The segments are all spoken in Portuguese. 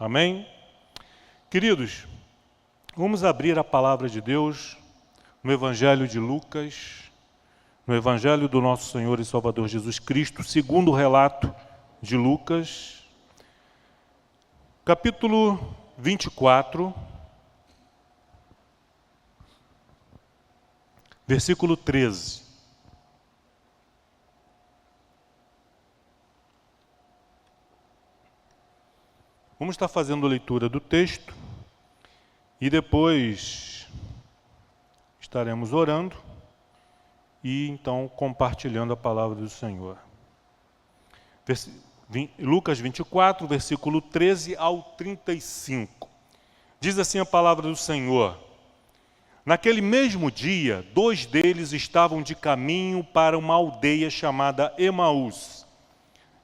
Amém? Queridos, vamos abrir a palavra de Deus no Evangelho de Lucas, no Evangelho do nosso Senhor e Salvador Jesus Cristo, segundo o relato de Lucas, capítulo 24, versículo 13. Vamos estar fazendo a leitura do texto e depois estaremos orando e então compartilhando a palavra do Senhor. Lucas 24, versículo 13 ao 35. Diz assim a palavra do Senhor: Naquele mesmo dia, 2 deles estavam de caminho para uma aldeia chamada Emaús,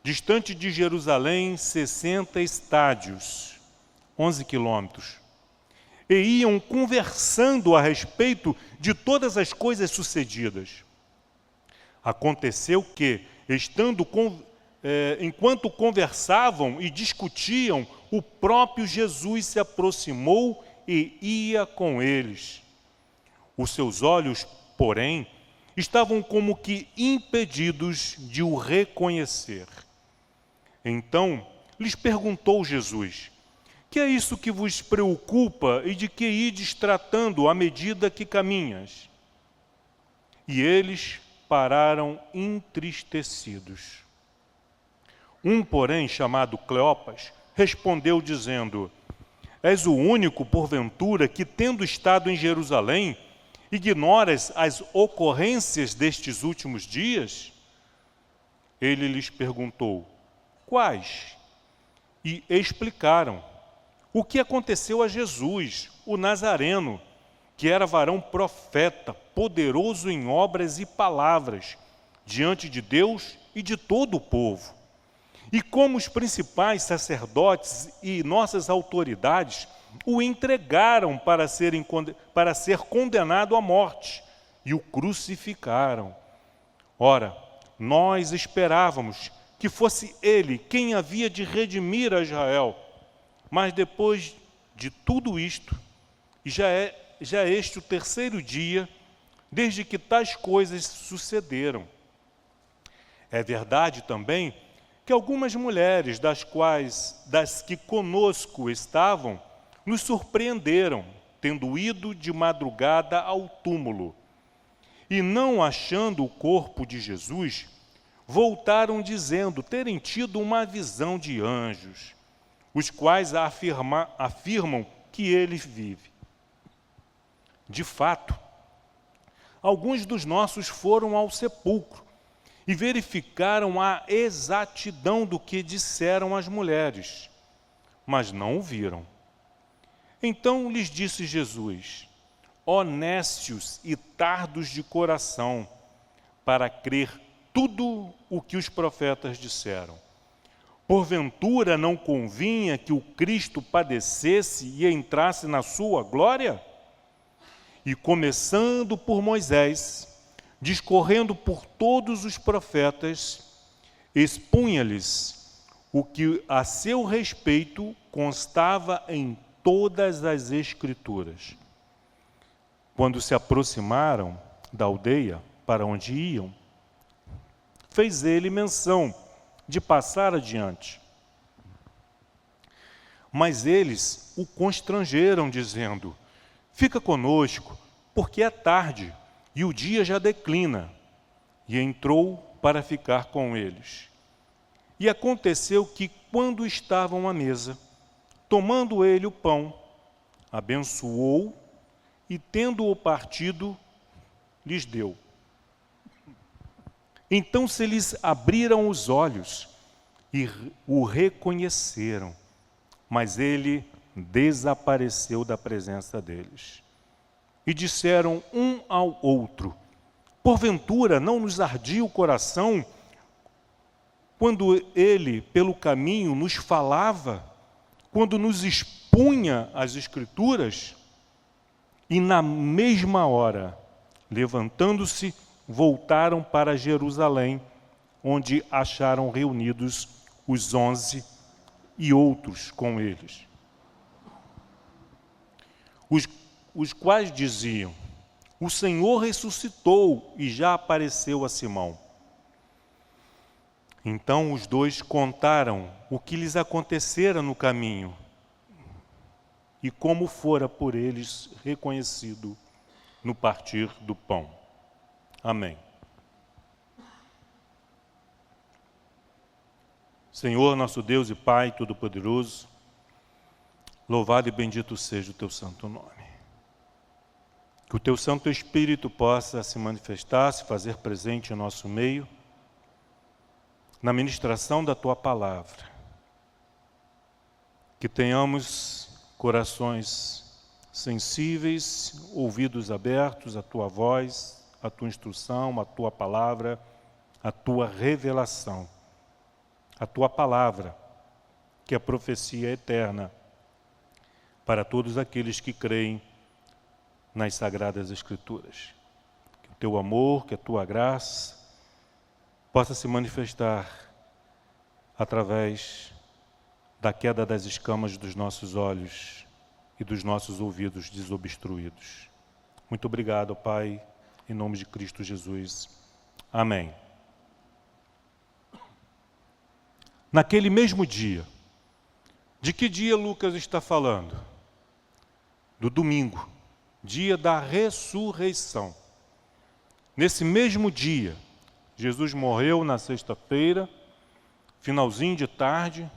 distante de Jerusalém 60 estádios, 11 quilômetros. E iam conversando a respeito de todas as coisas sucedidas. Aconteceu que, enquanto conversavam e discutiam, o próprio Jesus se aproximou e ia com eles. Os seus olhos, porém, estavam como que impedidos de o reconhecer. Então, lhes perguntou Jesus: que é isso que vos preocupa e de que ides tratando à medida que caminhas? E eles pararam entristecidos. Um, porém, chamado Cleopas, respondeu dizendo: És o único, porventura, que, tendo estado em Jerusalém, ignoras as ocorrências destes últimos dias? Ele lhes perguntou: quais? E explicaram o que aconteceu a Jesus, o Nazareno, que era varão profeta, poderoso em obras e palavras, diante de Deus e de todo o povo. E como os principais sacerdotes e nossas autoridades o entregaram para ser condenado à morte e o crucificaram. Ora, nós esperávamos que fosse ele quem havia de redimir a Israel. Mas depois de tudo isto, já é este o 3º dia, desde que tais coisas sucederam. É verdade também que algumas mulheres das que conosco estavam, nos surpreenderam, tendo ido de madrugada ao túmulo. E não achando o corpo de Jesus, voltaram dizendo terem tido uma visão de anjos, os quais afirmam que ele vive. De fato, alguns dos nossos foram ao sepulcro e verificaram a exatidão do que disseram as mulheres, mas não o viram. Então lhes disse Jesus: ó nécios e tardos de coração, para crer tudo o que os profetas disseram. Porventura não convinha que o Cristo padecesse e entrasse na sua glória? E começando por Moisés, discorrendo por todos os profetas, expunha-lhes o que a seu respeito constava em todas as Escrituras. Quando se aproximaram da aldeia para onde iam, fez ele menção de passar adiante. Mas eles o constrangeram, dizendo: fica conosco, porque é tarde e o dia já declina. E entrou para ficar com eles. E aconteceu que, quando estavam à mesa, tomando ele o pão, abençoou e, tendo-o partido, lhes deu. Então se lhes abriram os olhos e o reconheceram, mas ele desapareceu da presença deles. E disseram um ao outro: porventura não nos ardia o coração quando ele pelo caminho nos falava, quando nos expunha as Escrituras? E na mesma hora, levantando-se, voltaram para Jerusalém, onde acharam reunidos os 11 e outros com eles, os quais diziam: o Senhor ressuscitou e já apareceu a Simão. Então os dois contaram o que lhes acontecera no caminho e como fora por eles reconhecido no partir do pão. Amém. Senhor, nosso Deus e Pai Todo-Poderoso, louvado e bendito seja o Teu santo nome. Que o Teu Santo Espírito possa se manifestar, se fazer presente em nosso meio, na ministração da Tua Palavra. Que tenhamos corações sensíveis, ouvidos abertos à Tua voz, à Tua instrução, à Tua Palavra, à Tua revelação. A Tua Palavra, que é a profecia eterna para todos aqueles que creem nas Sagradas Escrituras. Que o Teu amor, que a Tua graça possa se manifestar através da queda das escamas dos nossos olhos e dos nossos ouvidos desobstruídos. Muito obrigado, Pai, em nome de Cristo Jesus. Amém. Naquele mesmo dia, de que dia Lucas está falando? Do domingo, dia da ressurreição. Nesse mesmo dia, Jesus morreu na sexta-feira, finalzinho de tarde,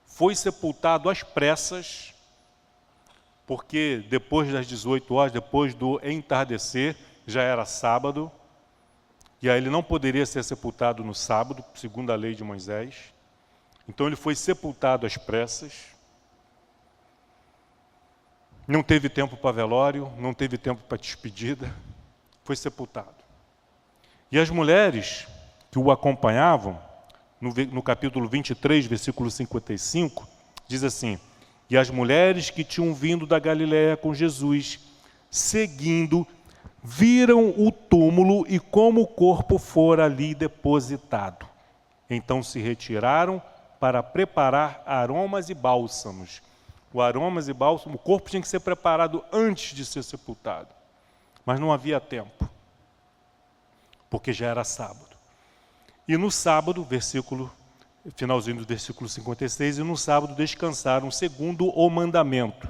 foi sepultado às pressas, porque depois das 18 horas, depois do entardecer, já era sábado, e aí ele não poderia ser sepultado no sábado, segundo a lei de Moisés. Então ele foi sepultado às pressas, não teve tempo para velório, não teve tempo para despedida, foi sepultado. E as mulheres que o acompanhavam, no capítulo 23, versículo 55, diz assim: e as mulheres que tinham vindo da Galiléia com Jesus, seguindo, viram o túmulo e como o corpo fora ali depositado. Então se retiraram para preparar aromas e bálsamos. O aromas e bálsamo, o corpo tinha que ser preparado antes de ser sepultado. Mas não havia tempo, porque já era sábado. E no sábado, finalzinho do versículo 56, e no sábado descansaram segundo o mandamento.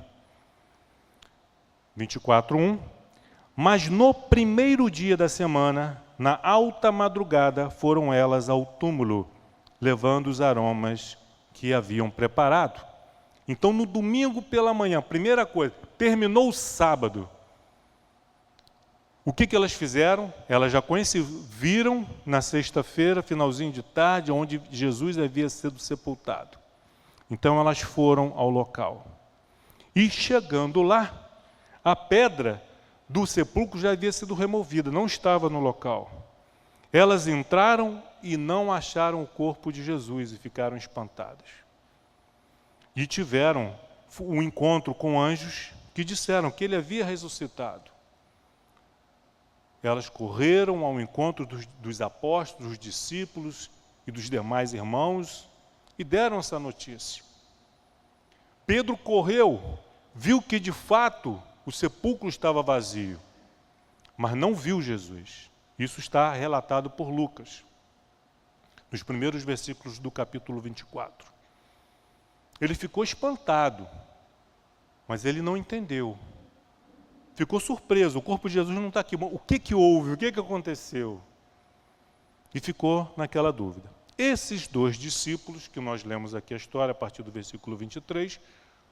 24:1. Mas no primeiro dia da semana, na alta madrugada, foram elas ao túmulo, levando os aromas que haviam preparado. Então, no domingo pela manhã, primeira coisa, terminou o sábado. O que elas fizeram? Elas já viram na sexta-feira, finalzinho de tarde, onde Jesus havia sido sepultado. Então, elas foram ao local. E chegando lá, a pedra do sepulcro já havia sido removida, não estava no local. Elas entraram e não acharam o corpo de Jesus e ficaram espantadas. E tiveram um encontro com anjos que disseram que ele havia ressuscitado. Elas correram ao encontro dos apóstolos, dos discípulos e dos demais irmãos e deram essa notícia. Pedro correu, viu que de fato o sepulcro estava vazio, mas não viu Jesus. Isso está relatado por Lucas, nos primeiros versículos do capítulo 24. Ele ficou espantado, mas ele não entendeu. Ficou surpreso, o corpo de Jesus não está aqui. O que houve? O que aconteceu? E ficou naquela dúvida. Esses dois discípulos, que nós lemos aqui a história a partir do versículo 23,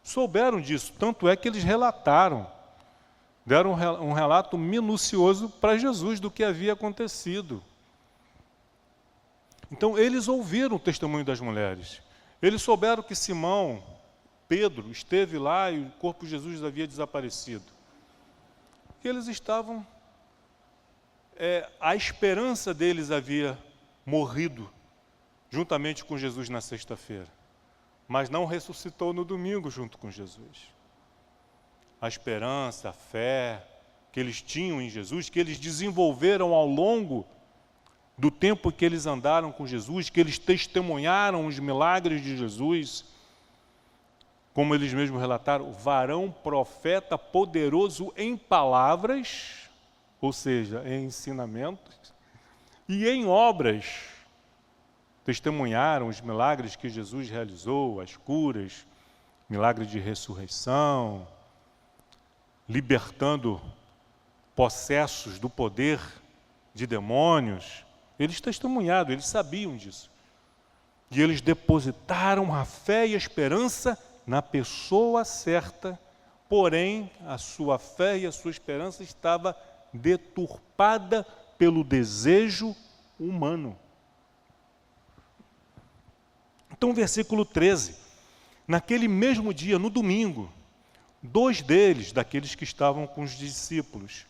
souberam disso, tanto é que eles relataram, deram um relato minucioso para Jesus do que havia acontecido. Então, eles ouviram o testemunho das mulheres. Eles souberam que Simão, Pedro, esteve lá e o corpo de Jesus havia desaparecido. E eles estavam... a esperança deles havia morrido juntamente com Jesus na sexta-feira, mas não ressuscitou no domingo junto com Jesus. A esperança, a fé que eles tinham em Jesus, que eles desenvolveram ao longo do tempo que eles andaram com Jesus, que eles testemunharam os milagres de Jesus, como eles mesmos relataram, varão profeta poderoso em palavras, ou seja, em ensinamentos, e em obras. Testemunharam os milagres que Jesus realizou, as curas, milagre de ressurreição, libertando possessos do poder de demônios. Eles testemunharam, eles sabiam disso. E eles depositaram a fé e a esperança na pessoa certa, porém a sua fé e a sua esperança estava deturpada pelo desejo humano. Então, versículo 13. Naquele mesmo dia, no domingo, 2 deles, daqueles que estavam com os discípulos,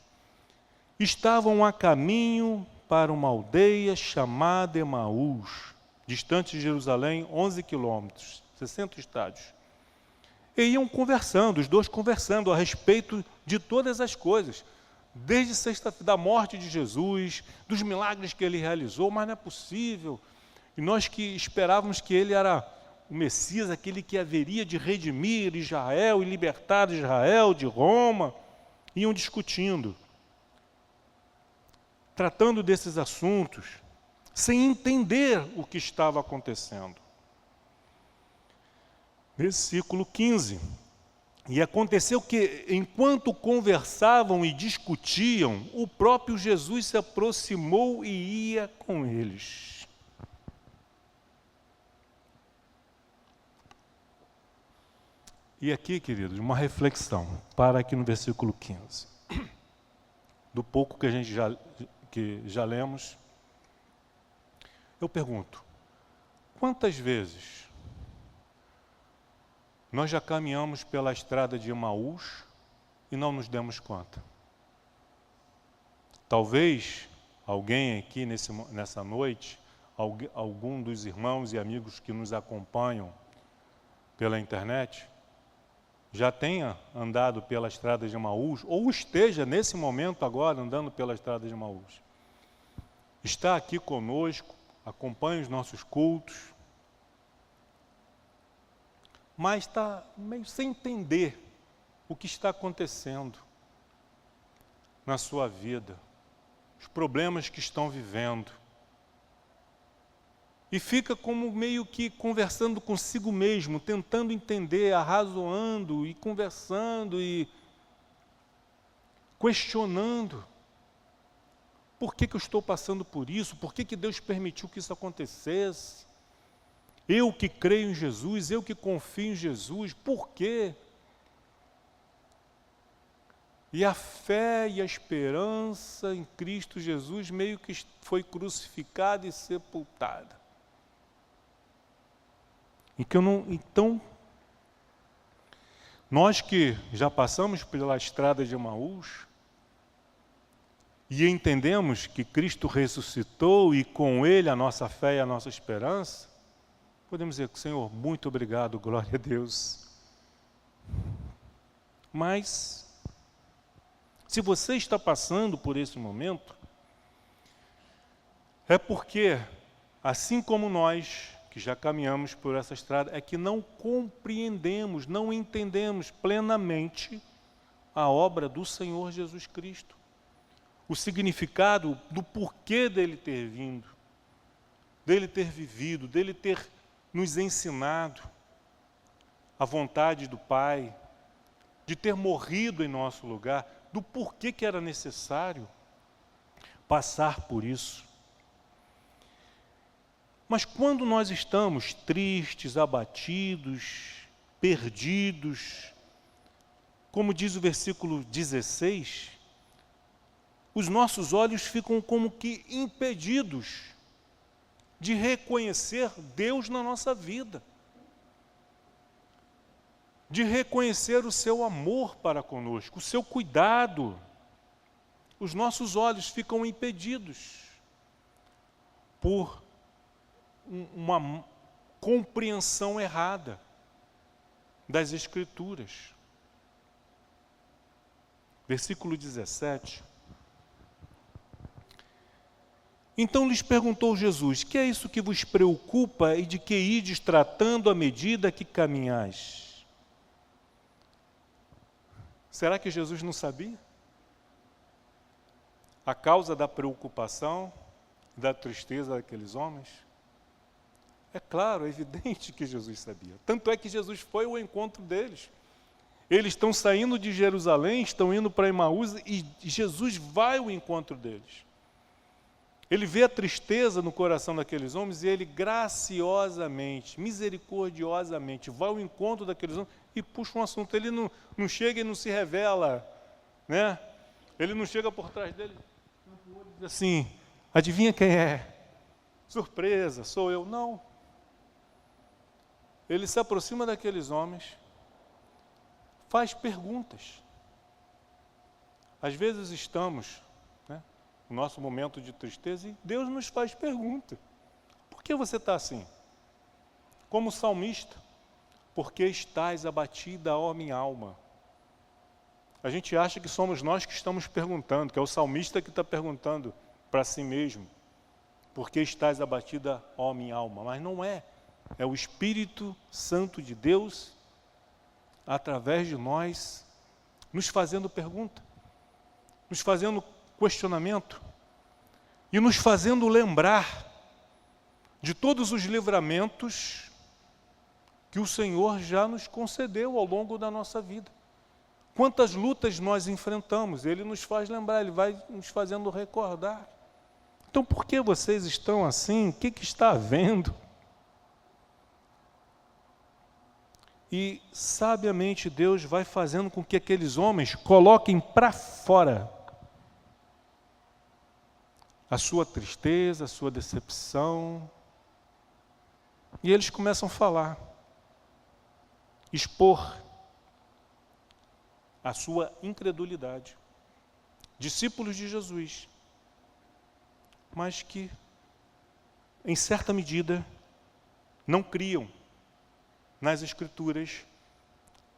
estavam a caminho para uma aldeia chamada Emaús, distante de Jerusalém, 11 quilômetros, 60 estádios. E iam conversando, os 2 conversando a respeito de todas as coisas, desde sexta-feira, da morte de Jesus, dos milagres que ele realizou, mas não é possível. E nós que esperávamos que ele era o Messias, aquele que haveria de redimir Israel e libertar Israel de Roma, iam discutindo, tratando desses assuntos, sem entender o que estava acontecendo. Versículo 15. E aconteceu que, enquanto conversavam e discutiam, o próprio Jesus se aproximou e ia com eles. E aqui, queridos, uma reflexão, para aqui no versículo 15. Do pouco que a gente já lemos, eu pergunto, quantas vezes nós já caminhamos pela estrada de Emaús e não nos demos conta? Talvez alguém aqui nessa noite, algum dos irmãos e amigos que nos acompanham pela internet, já tenha andado pela estrada de Emaús, ou esteja nesse momento agora andando pela estrada de Emaús. Está aqui conosco, acompanha os nossos cultos, mas está meio sem entender o que está acontecendo na sua vida, os problemas que estão vivendo. E fica como meio que conversando consigo mesmo, tentando entender, arrazoando e conversando e questionando. Por que eu estou passando por isso? Por que Deus permitiu que isso acontecesse? Eu que creio em Jesus, eu que confio em Jesus, por quê? E a fé e a esperança em Cristo Jesus meio que foi crucificada e sepultada. Então, nós que já passamos pela estrada de Emaús e entendemos que Cristo ressuscitou e com Ele a nossa fé e a nossa esperança, podemos dizer, Senhor, muito obrigado, glória a Deus. Mas, se você está passando por esse momento, é porque, assim como nós, que já caminhamos por essa estrada, é que não compreendemos, não entendemos plenamente a obra do Senhor Jesus Cristo. O significado do porquê dele ter vindo, dele ter vivido, dele ter nos ensinado a vontade do Pai, de ter morrido em nosso lugar, do porquê que era necessário passar por isso. Mas quando nós estamos tristes, abatidos, perdidos, como diz o versículo 16, os nossos olhos ficam como que impedidos de reconhecer Deus na nossa vida, de reconhecer o seu amor para conosco, o seu cuidado. Os nossos olhos ficam impedidos por uma compreensão errada das Escrituras. Versículo 17. Então lhes perguntou Jesus, que é isso que vos preocupa e de que ides tratando à medida que caminhais? Será que Jesus não sabia? A causa da preocupação, da tristeza daqueles homens? É claro, é evidente que Jesus sabia. Tanto é que Jesus foi ao encontro deles. Eles estão saindo de Jerusalém, estão indo para Emaús e Jesus vai ao encontro deles. Ele vê a tristeza no coração daqueles homens e ele graciosamente, misericordiosamente, vai ao encontro daqueles homens e puxa um assunto. Ele não chega e não se revela, né? Ele não chega por trás dele e diz assim, adivinha quem é? Surpresa, sou eu. Não. Ele se aproxima daqueles homens, faz perguntas. Às vezes estamos, né, no nosso momento de tristeza e Deus nos faz pergunta. Por que você está assim? Como salmista, porque estás abatida, ó minha alma. A gente acha que somos nós que estamos perguntando, que é o salmista que está perguntando para si mesmo. Por que estás abatida, ó minha alma? Mas não é. É o Espírito Santo de Deus, através de nós, nos fazendo pergunta, nos fazendo questionamento e nos fazendo lembrar de todos os livramentos que o Senhor já nos concedeu ao longo da nossa vida. Quantas lutas nós enfrentamos, Ele nos faz lembrar, Ele vai nos fazendo recordar. Então, por que vocês estão assim? O que está havendo? E, sabiamente, Deus vai fazendo com que aqueles homens coloquem para fora a sua tristeza, a sua decepção. E eles começam a falar, expor a sua incredulidade. Discípulos de Jesus, mas que, em certa medida, não criam nas Escrituras,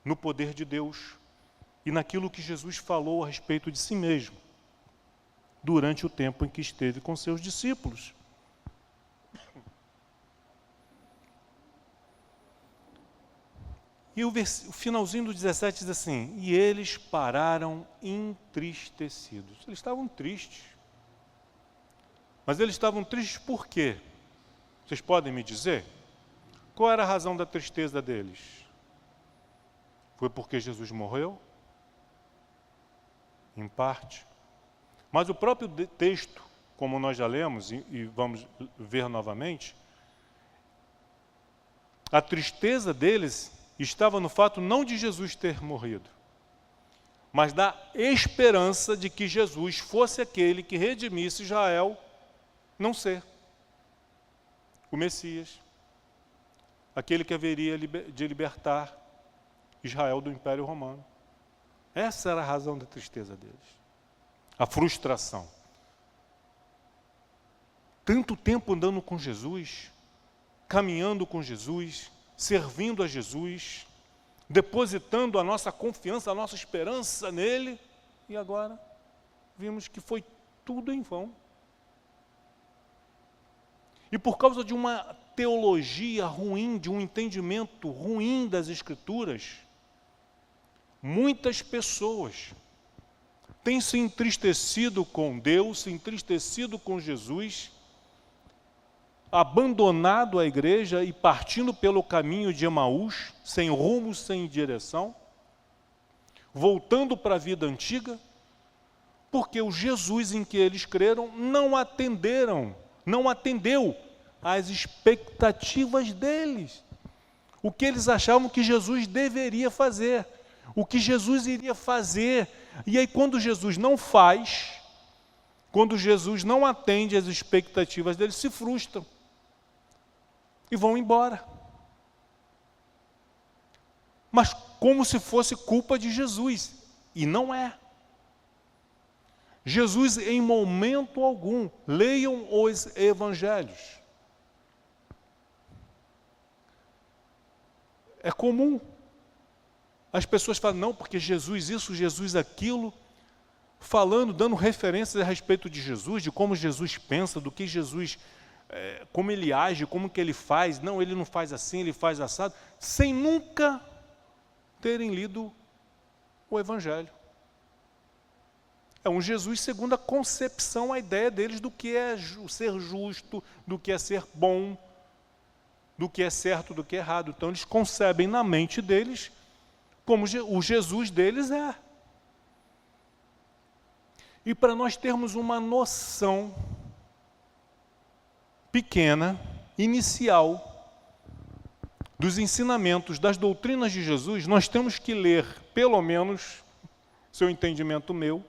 no poder de Deus e naquilo que Jesus falou a respeito de si mesmo, durante o tempo em que esteve com seus discípulos. E o finalzinho do 17 diz assim, e eles pararam entristecidos. Eles estavam tristes. Mas eles estavam tristes por quê? Vocês podem me dizer? Qual era a razão da tristeza deles? Foi porque Jesus morreu? Em parte. Mas o próprio texto, como nós já lemos e vamos ver novamente, a tristeza deles estava no fato não de Jesus ter morrido, mas da esperança de que Jesus fosse aquele que redimisse Israel, não ser o Messias, aquele que haveria de libertar Israel do Império Romano. Essa era a razão da tristeza deles. A frustração. Tanto tempo andando com Jesus, caminhando com Jesus, servindo a Jesus, depositando a nossa confiança, a nossa esperança nele, e agora vimos que foi tudo em vão. E por causa de uma teologia ruim, de um entendimento ruim das Escrituras, muitas pessoas têm se entristecido com Deus, se entristecido com Jesus, abandonado a igreja e partindo pelo caminho de Emaús, sem rumo, sem direção, voltando para a vida antiga, porque o Jesus em que eles creram não atendeu às expectativas deles. O que eles achavam que Jesus deveria fazer, o que Jesus iria fazer. E aí quando Jesus não faz, quando Jesus não atende às expectativas deles, se frustram e vão embora. Mas como se fosse culpa de Jesus, e não é. Jesus, em momento algum, leiam os evangelhos. É comum. As pessoas falam, não, porque Jesus isso, Jesus aquilo, falando, dando referências a respeito de Jesus, de como Jesus pensa, do que Jesus, como ele age, como que ele faz. Não, ele não faz assim, ele faz assado, sem nunca terem lido o Evangelho. É um Jesus segundo a concepção, a ideia deles do que é ser justo, do que é ser bom, do que é certo, do que é errado. Então eles concebem na mente deles como o Jesus deles é. E para nós termos uma noção pequena, inicial, dos ensinamentos, das doutrinas de Jesus, nós temos que ler, pelo menos, seu entendimento meu,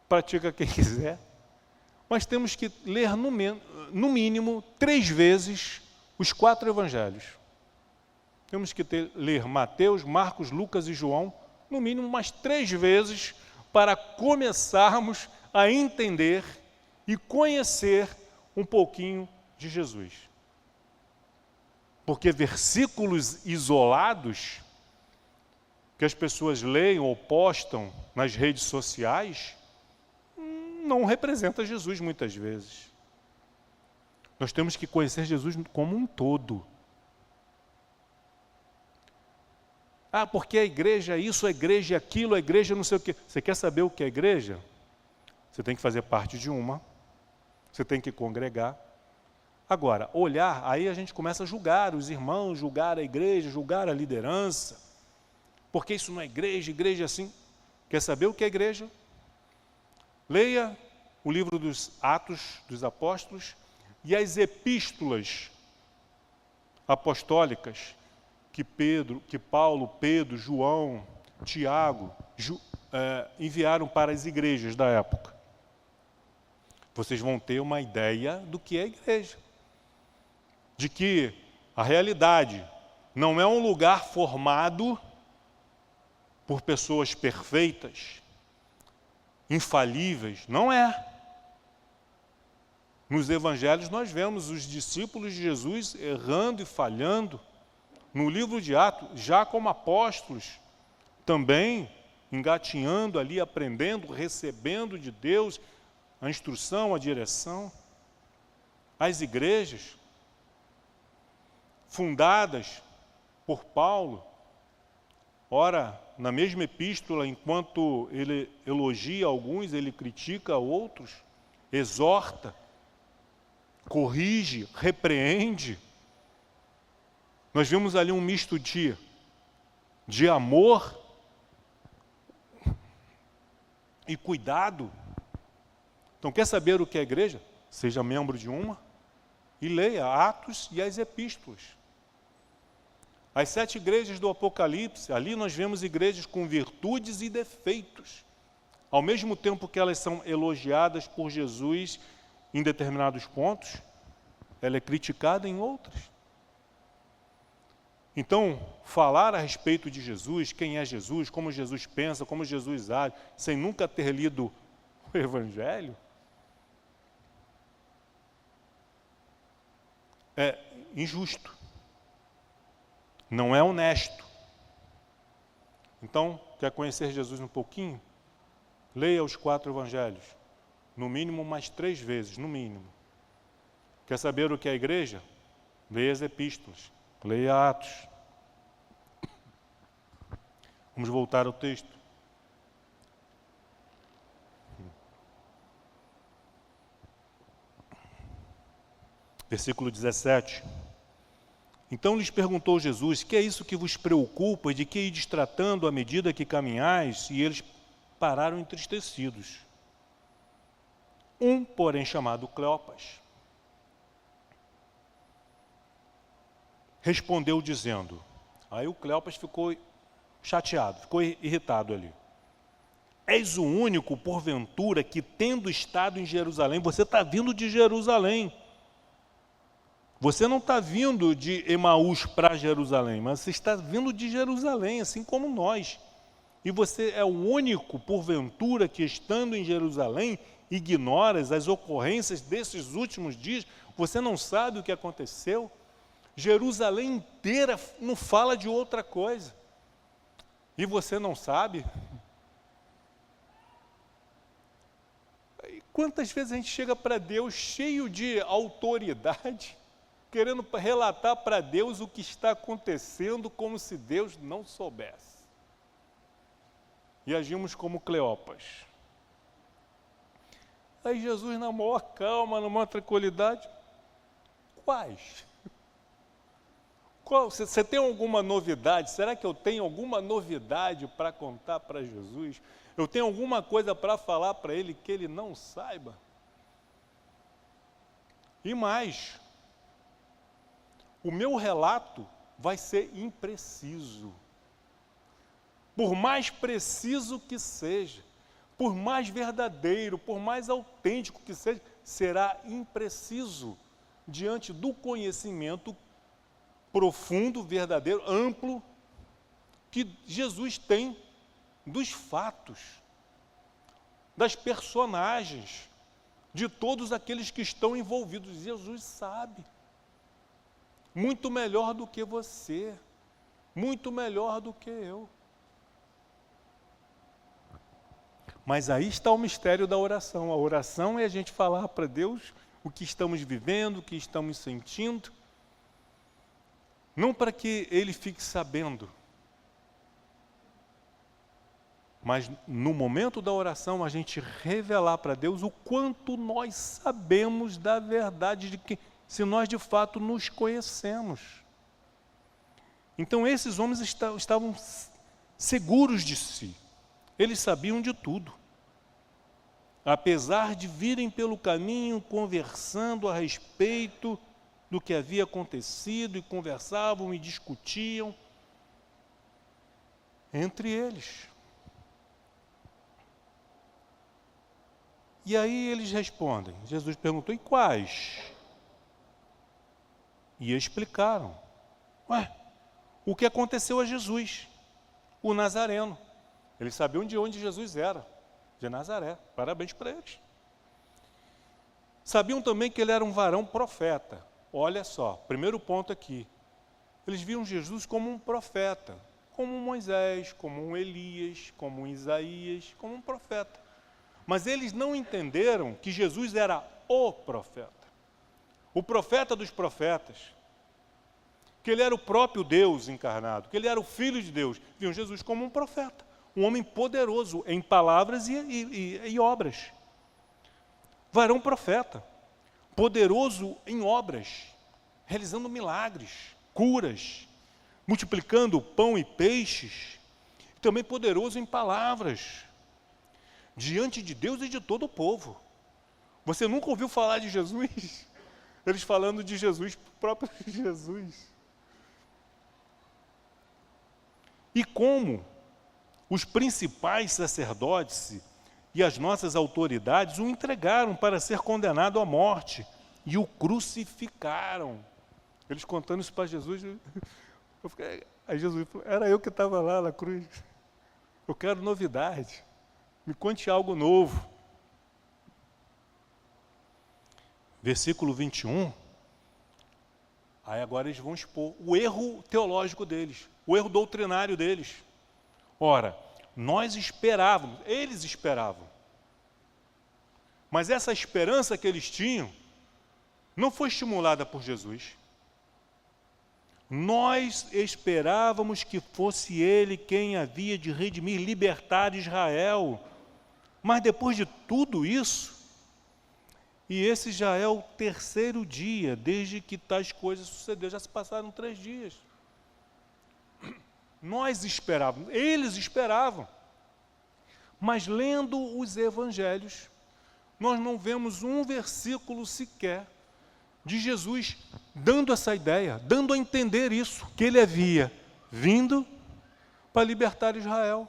pratica quem quiser, mas temos que ler no mínimo 3 vezes os 4 evangelhos. Temos que ler Mateus, Marcos, Lucas e João, no mínimo umas 3 vezes, para começarmos a entender e conhecer um pouquinho de Jesus. Porque versículos isolados, que as pessoas leiam ou postam nas redes sociais, não representa Jesus muitas vezes. Nós temos que conhecer Jesus como um todo. Ah, porque a igreja é isso, a igreja é aquilo, a igreja não sei o quê. Você quer saber o que é a igreja? Você tem que fazer parte de uma, você tem que congregar. Agora, olhar, aí a gente começa a julgar os irmãos, julgar a igreja, julgar a liderança. Porque isso não é igreja, igreja é assim. Quer saber o que é igreja? Leia o livro dos Atos dos Apóstolos e as epístolas apostólicas que Paulo, Pedro, João, Tiago enviaram para as igrejas da época. Vocês vão ter uma ideia do que é a igreja. De que a realidade não é um lugar formado por pessoas perfeitas, infalíveis, não é. Nos evangelhos nós vemos os discípulos de Jesus errando e falhando. No livro de Atos, já como apóstolos, também engatinhando ali, aprendendo, recebendo de Deus a instrução, a direção. As igrejas fundadas por Paulo, ora, na mesma epístola, enquanto ele elogia alguns, ele critica outros, exorta, corrige, repreende. Nós vemos ali um misto de amor e cuidado. Então, quer saber o que é a igreja? Seja membro de uma e leia Atos e as epístolas. As 7 igrejas do Apocalipse, ali nós vemos igrejas com virtudes e defeitos. Ao mesmo tempo que elas são elogiadas por Jesus em determinados pontos, ela é criticada em outros. Então, falar a respeito de Jesus, quem é Jesus, como Jesus pensa, como Jesus age, sem nunca ter lido o Evangelho, é injusto. Não é honesto. Então, quer conhecer Jesus um pouquinho? Leia os 4 evangelhos. No mínimo, mais 3 vezes, no mínimo. Quer saber o que é a igreja? Leia as epístolas. Leia Atos. Vamos voltar ao texto. Versículo 17. Então lhes perguntou Jesus: que é isso que vos preocupa e de que ides tratando à medida que caminhais? E eles pararam entristecidos. Um, porém, chamado Cleopas, respondeu dizendo, aí o Cleopas ficou chateado, ficou irritado ali. És o único, porventura, que tendo estado em Jerusalém, você está vindo de Jerusalém. Você não está vindo de Emaús para Jerusalém, mas você está vindo de Jerusalém, assim como nós. E você é o único, porventura, que estando em Jerusalém, ignoras as ocorrências desses últimos dias. Você não sabe o que aconteceu? Jerusalém inteira não fala de outra coisa. E você não sabe? E quantas vezes a gente chega para Deus cheio de autoridade, querendo relatar para Deus o que está acontecendo, como se Deus não soubesse. e agimos como Cleopas. Aí Jesus, na maior calma, na maior tranquilidade, quais? Você tem alguma novidade? Será que eu tenho alguma novidade para contar para Jesus? Eu tenho alguma coisa para falar para Ele que Ele não saiba? E mais, o meu relato vai ser impreciso. Por mais preciso que seja, por mais verdadeiro, por mais autêntico que seja, será impreciso diante do conhecimento profundo, verdadeiro, amplo, que Jesus tem dos fatos, das personagens, de todos aqueles que estão envolvidos. Jesus sabe, muito melhor do que você, muito melhor do que eu. Mas aí está o mistério da oração. A oração é a gente falar para Deus o que estamos vivendo, o que estamos sentindo, não para que Ele fique sabendo, mas no momento da oração a gente revelar para Deus o quanto nós sabemos da verdade, de que se nós de fato nos conhecemos. Então esses homens estavam seguros de si, eles sabiam de tudo. Apesar de virem pelo caminho conversando a respeito do que havia acontecido, e conversavam e discutiam entre eles. E aí eles respondem, Jesus perguntou, e quais? E explicaram, o que aconteceu a Jesus, o Nazareno. Eles sabiam de onde Jesus era, de Nazaré, parabéns para eles. Sabiam também que ele era um varão profeta. Olha só, primeiro ponto aqui, eles viam Jesus como um profeta, como um Moisés, como um Elias, como um Isaías, como um profeta. Mas eles não entenderam que Jesus era o profeta dos profetas, que ele era o próprio Deus encarnado, que ele era o Filho de Deus. Viam Jesus como um profeta, um homem poderoso em palavras e obras. Varão profeta, poderoso em obras, realizando milagres, curas, multiplicando pão e peixes, também poderoso em palavras, diante de Deus e de todo o povo. Você nunca ouviu falar de Jesus? Eles falando de Jesus, próprio Jesus. E como os principais sacerdotes e as nossas autoridades o entregaram para ser condenado à morte e o crucificaram. Eles contando isso para Jesus, aí Jesus falou, era eu que estava lá na cruz. Eu quero novidade. Me conte algo novo. Versículo 21. Aí agora eles vão expor o erro teológico deles, o erro doutrinário deles. Ora, nós esperávamos, eles esperavam. Mas essa esperança que eles tinham não foi estimulada por Jesus. Nós esperávamos que fosse Ele quem havia de redimir, libertar Israel. Mas depois de tudo isso, e esse já é o terceiro dia desde que tais coisas sucederam, já se passaram 3 dias. Nós esperávamos, eles esperavam. Mas lendo os evangelhos, nós não vemos um versículo sequer de Jesus dando essa ideia, dando a entender isso, que ele havia vindo para libertar Israel.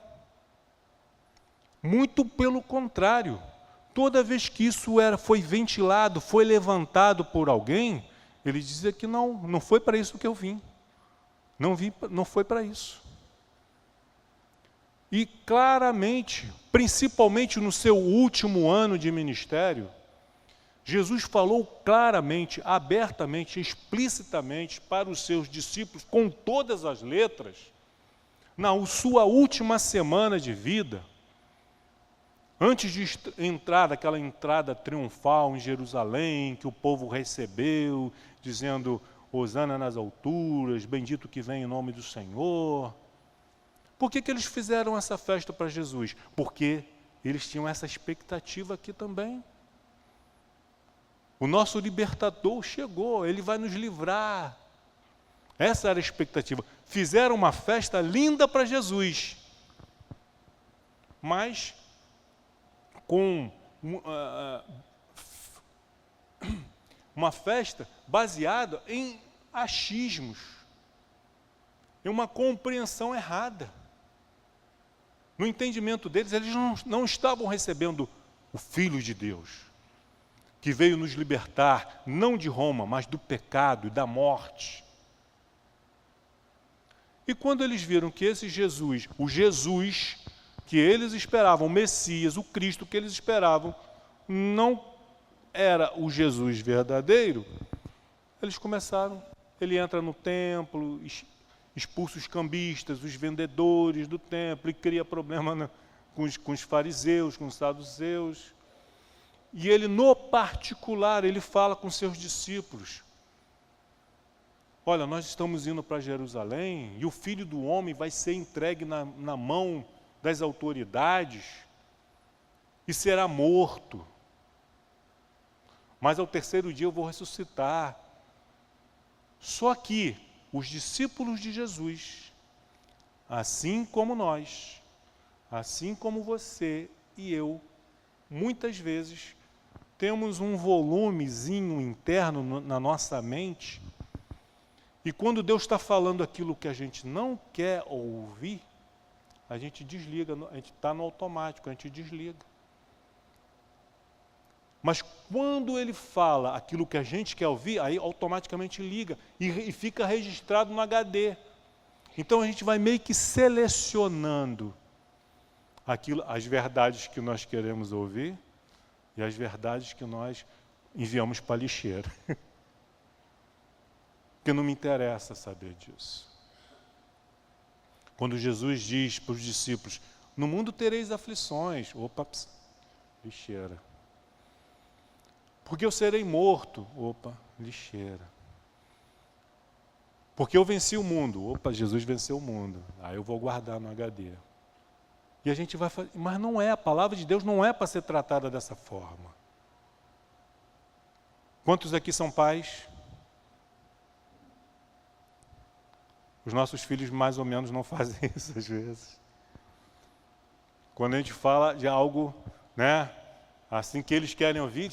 Muito pelo contrário, toda vez que isso foi ventilado, foi levantado por alguém, ele dizia que não foi para isso que eu vim. Não foi para isso. E claramente, principalmente no seu último ano de ministério, Jesus falou claramente, abertamente, explicitamente para os seus discípulos, com todas as letras, na sua última semana de vida, antes de entrar daquela entrada triunfal em Jerusalém, que o povo recebeu, dizendo, Hosana nas alturas, bendito que vem em nome do Senhor. Por que eles fizeram essa festa para Jesus? Porque eles tinham essa expectativa aqui também. O nosso libertador chegou, ele vai nos livrar. Essa era a expectativa. Fizeram uma festa linda para Jesus, mas com uma festa baseada em achismos, em uma compreensão errada. No entendimento deles, eles não estavam recebendo o Filho de Deus, que veio nos libertar, não de Roma, mas do pecado e da morte. E quando eles viram que esse Jesus, o Jesus que eles esperavam, o Messias, o Cristo que eles esperavam, não era o Jesus verdadeiro, eles começaram, ele entra no templo, expulsa os cambistas, os vendedores do templo, e cria problema com os fariseus, com os saduceus. E ele, no particular, ele fala com seus discípulos. Olha, nós estamos indo para Jerusalém e o Filho do Homem vai ser entregue na mão das autoridades e será morto. Mas ao terceiro dia eu vou ressuscitar. Só que os discípulos de Jesus, assim como nós, assim como você e eu, muitas vezes temos um volumezinho interno na nossa mente, e quando Deus está falando aquilo que a gente não quer ouvir, a gente desliga, a gente está no automático, a gente desliga. Mas quando Ele fala aquilo que a gente quer ouvir, aí automaticamente liga e fica registrado no HD. Então a gente vai meio que selecionando as verdades que nós queremos ouvir e as verdades que nós enviamos para a lixeira. Porque não me interessa saber disso. Quando Jesus diz para os discípulos, no mundo tereis aflições. Opa, lixeira. Porque eu serei morto. Opa, lixeira. Porque eu venci o mundo. Opa, Jesus venceu o mundo. Aí eu vou guardar no HD. E a gente vai fazer, mas não é, a palavra de Deus não é para ser tratada dessa forma. Quantos aqui são pais? Os nossos filhos mais ou menos não fazem isso às vezes. Quando a gente fala de algo, né, assim que eles querem ouvir,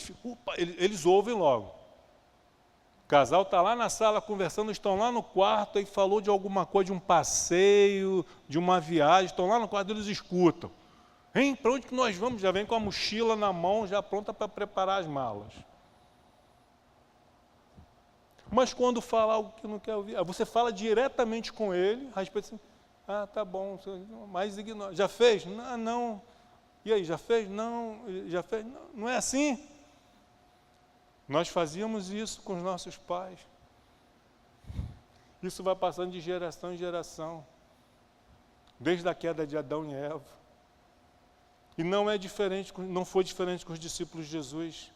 eles ouvem logo. O casal está lá na sala conversando, estão lá no quarto e falou de alguma coisa, de um passeio, de uma viagem, estão lá no quarto, eles escutam. Hein, para onde que nós vamos? Já vem com a mochila na mão, já pronta para preparar as malas. Mas quando fala algo que não quer ouvir, você fala diretamente com ele, a respeito assim, tá bom, mas ignora. Já fez? Não, não. E aí, já fez? Não. Já fez? Não, não é assim? Nós fazíamos isso com os nossos pais. Isso vai passando de geração em geração, desde a queda de Adão e Eva. E não é diferente, não foi diferente com os discípulos de Jesus.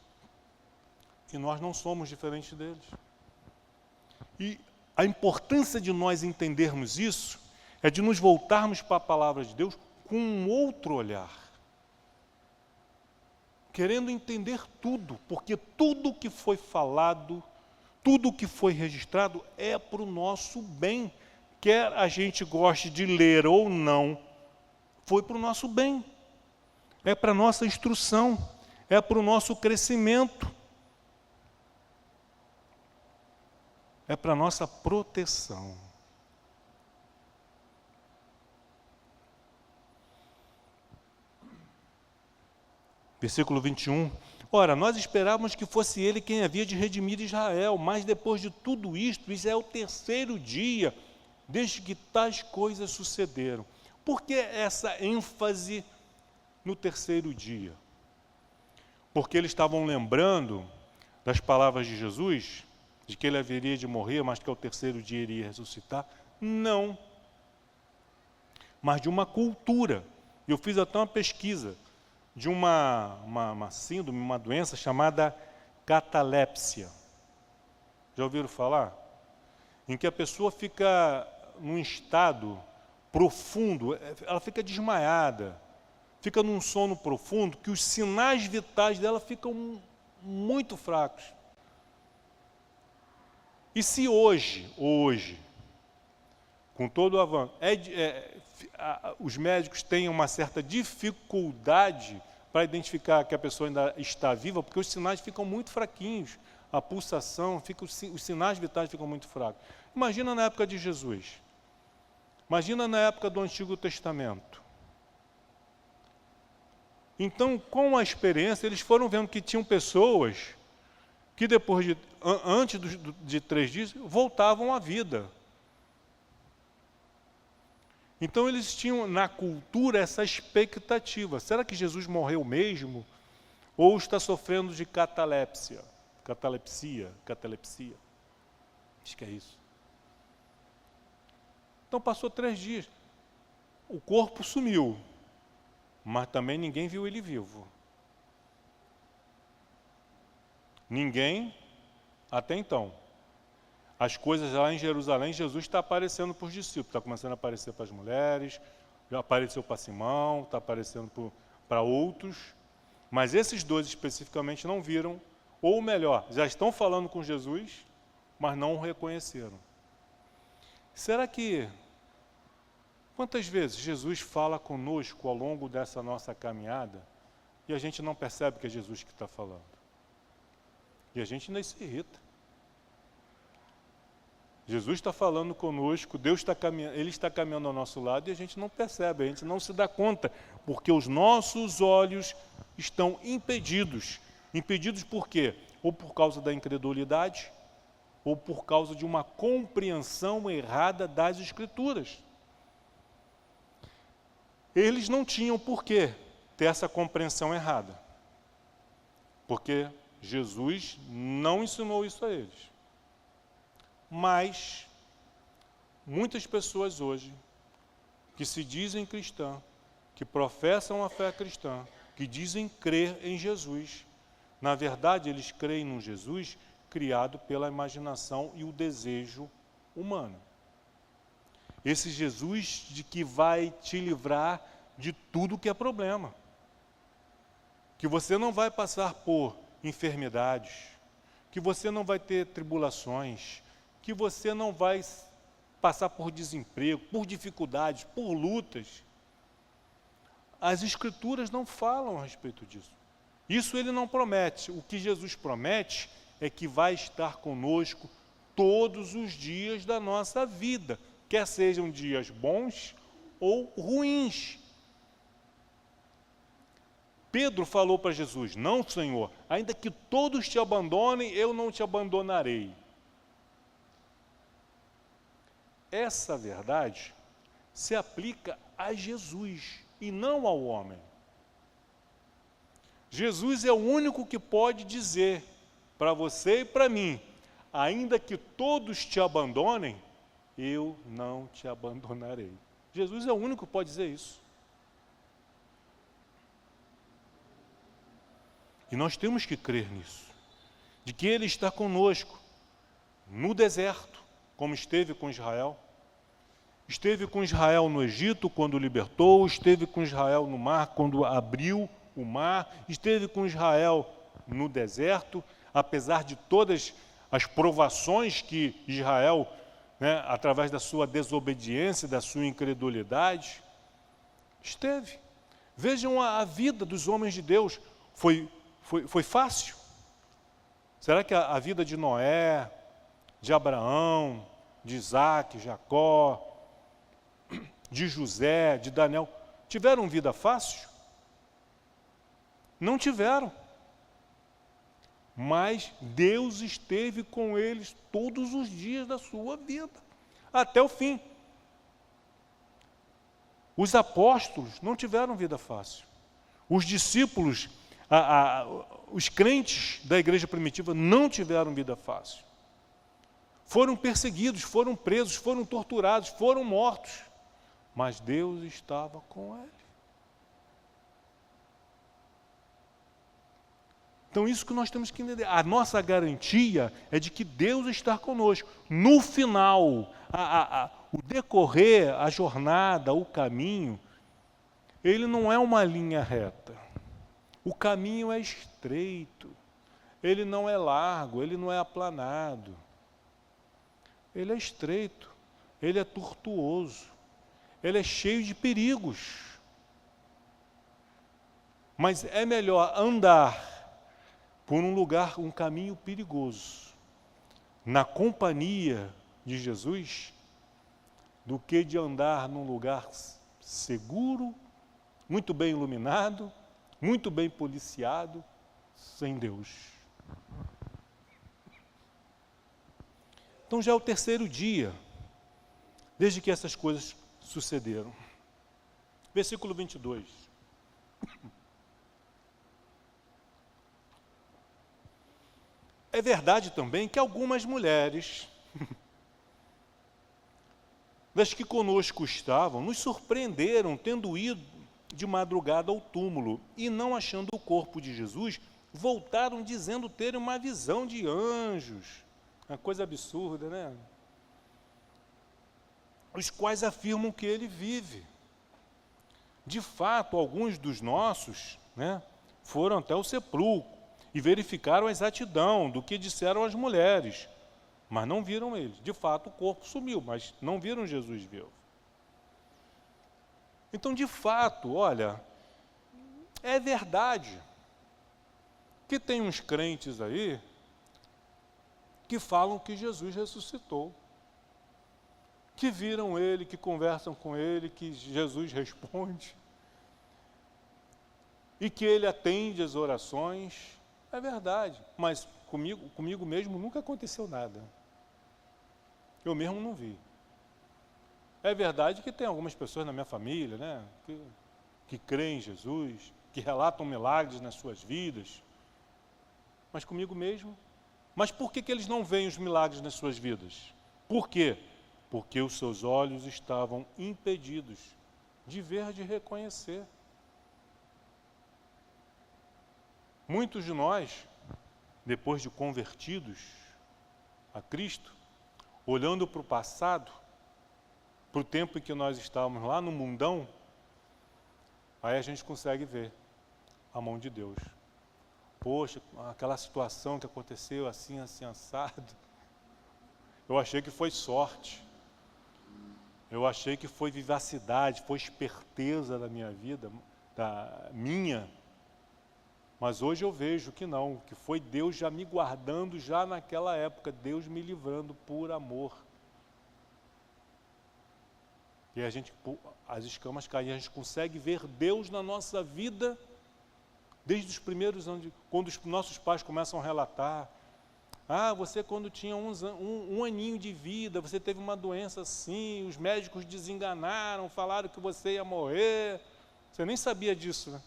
E nós não somos diferentes deles. E a importância de nós entendermos isso é de nos voltarmos para a palavra de Deus com um outro olhar. Querendo entender tudo, porque tudo que foi falado, tudo que foi registrado é para o nosso bem. Quer a gente goste de ler ou não, foi para o nosso bem. É para a nossa instrução, é para o nosso crescimento. É para a nossa proteção. Versículo 21. Ora, nós esperávamos que fosse ele quem havia de redimir Israel, mas depois de tudo isto, isso é o terceiro dia, desde que tais coisas sucederam. Por que essa ênfase no terceiro dia? Porque eles estavam lembrando das palavras de Jesus, de que ele haveria de morrer, mas que ao terceiro dia iria ressuscitar? Não. Mas de uma cultura. Eu fiz até uma pesquisa de uma síndrome, uma doença chamada catalepsia. Já ouviram falar? Em que a pessoa fica num estado profundo, ela fica desmaiada, fica num sono profundo, que os sinais vitais dela ficam muito fracos. E se hoje, com todo o avanço, os médicos têm uma certa dificuldade para identificar que a pessoa ainda está viva, porque os sinais ficam muito fraquinhos, a pulsação, os sinais vitais ficam muito fracos. Imagina na época de Jesus, imagina na época do Antigo Testamento. Então, com a experiência, eles foram vendo que tinham pessoas que antes de 3 dias, voltavam à vida. Então eles tinham na cultura essa expectativa. Será que Jesus morreu mesmo? Ou está sofrendo de catalepsia? Acho que é isso. Então passou 3 dias. O corpo sumiu, mas também ninguém viu ele vivo. Ninguém, até então. As coisas lá em Jerusalém, Jesus está aparecendo para os discípulos, está começando a aparecer para as mulheres, já apareceu para Simão, está aparecendo para outros, mas esses 2 especificamente não viram, ou melhor, já estão falando com Jesus, mas não o reconheceram. Será que, quantas vezes Jesus fala conosco ao longo dessa nossa caminhada, e a gente não percebe que é Jesus que está falando? E a gente ainda se irrita. Jesus está falando conosco, Deus está caminhando, Ele está caminhando ao nosso lado e a gente não percebe, a gente não se dá conta, porque os nossos olhos estão impedidos. Impedidos por quê? Ou por causa da incredulidade, ou por causa de uma compreensão errada das Escrituras. Eles não tinham por que ter essa compreensão errada, porque Jesus não ensinou isso a eles. Mas muitas pessoas hoje que se dizem cristã, que professam a fé cristã, que dizem crer em Jesus, na verdade eles creem num Jesus criado pela imaginação e o desejo humano. Esse Jesus de que vai te livrar de tudo que é problema. Que você não vai passar por enfermidades, que você não vai ter tribulações, que você não vai passar por desemprego, por dificuldades, por lutas. As Escrituras não falam a respeito disso. Isso ele não promete. O que Jesus promete é que vai estar conosco todos os dias da nossa vida, quer sejam dias bons ou ruins. Pedro falou para Jesus: não, Senhor, ainda que todos te abandonem, eu não te abandonarei. Essa verdade se aplica a Jesus e não ao homem. Jesus é o único que pode dizer para você e para mim: ainda que todos te abandonem, eu não te abandonarei. Jesus é o único que pode dizer isso. E nós temos que crer nisso, de que Ele está conosco no deserto, como esteve com Israel. Esteve com Israel no Egito, quando o libertou, esteve com Israel no mar, quando abriu o mar, esteve com Israel no deserto, apesar de todas as provações que Israel, através da sua desobediência, da sua incredulidade, esteve. Vejam a vida dos homens de Deus, foi fácil? Será que a vida de Noé, de Abraão, de Isaac, Jacó, de José, de Daniel, tiveram vida fácil? Não tiveram. Mas Deus esteve com eles todos os dias da sua vida, até o fim. Os apóstolos não tiveram vida fácil. Os discípulos, os crentes da igreja primitiva não tiveram vida fácil. Foram perseguidos, foram presos, foram torturados, foram mortos. Mas Deus estava com ele. Então isso que nós temos que entender. A nossa garantia é de que Deus está conosco. No final, O decorrer, a jornada, o caminho, ele não é uma linha reta. O caminho é estreito, ele não é largo, ele não é aplanado. Ele é estreito, ele é tortuoso, ele é cheio de perigos. Mas é melhor andar por um lugar, um caminho perigoso, na companhia de Jesus, do que de andar num lugar seguro, muito bem iluminado, muito bem policiado, sem Deus. Então já é o terceiro dia, desde que essas coisas sucederam. Versículo 22. É verdade também que algumas mulheres, das que conosco estavam, nos surpreenderam tendo ido de madrugada ao túmulo e, não achando o corpo de Jesus, voltaram dizendo terem uma visão de anjos. Uma coisa absurda, né? Os quais afirmam que ele vive. De fato, alguns dos nossos, né, foram até o sepulcro e verificaram a exatidão do que disseram as mulheres, mas não viram ele. De fato, o corpo sumiu, mas não viram Jesus vivo. Então, de fato, olha, é verdade que tem uns crentes aí que falam que Jesus ressuscitou, que viram ele, que conversam com ele, que Jesus responde, e que ele atende as orações. É verdade, mas comigo mesmo nunca aconteceu nada. Eu mesmo não vi. É verdade que tem algumas pessoas na minha família, né, que creem em Jesus, que relatam milagres nas suas vidas, mas comigo mesmo. Mas por que eles não veem os milagres nas suas vidas? Por quê? Porque os seus olhos estavam impedidos de ver, de reconhecer. Muitos de nós, depois de convertidos a Cristo, olhando para o passado, para o tempo em que nós estávamos lá no mundão, aí a gente consegue ver a mão de Deus. Poxa, aquela situação que aconteceu assim, assim, assado, eu achei que foi sorte, eu achei que foi vivacidade, foi esperteza da minha vida, mas hoje eu vejo que não, que foi Deus já me guardando já naquela época, Deus me livrando por amor. E as escamas caem, a gente consegue ver Deus na nossa vida, desde os primeiros anos, quando os nossos pais começam a relatar. Ah, você quando tinha um aninho de vida, você teve uma doença assim, os médicos desenganaram, falaram que você ia morrer. Você nem sabia disso, né?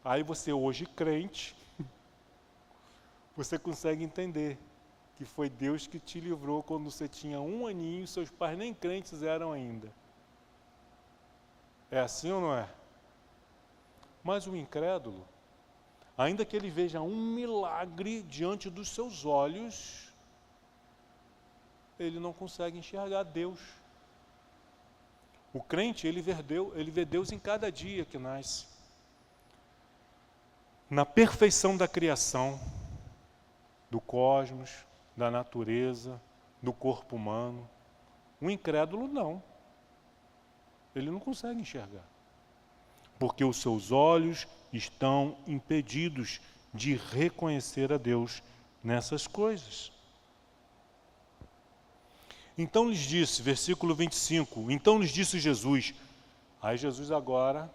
Aí você hoje crente, você consegue entender que foi Deus que te livrou quando você tinha um aninho e seus pais nem crentes eram ainda. É assim ou não é? Mas o incrédulo, ainda que ele veja um milagre diante dos seus olhos, ele não consegue enxergar Deus. O crente, ele vê Deus em cada dia que nasce. Na perfeição da criação, do cosmos, da natureza, do corpo humano. O incrédulo não. Ele não consegue enxergar. Porque os seus olhos estão impedidos de reconhecer a Deus nessas coisas. Então lhes disse, versículo 25, então lhes disse Jesus, aí Jesus agora,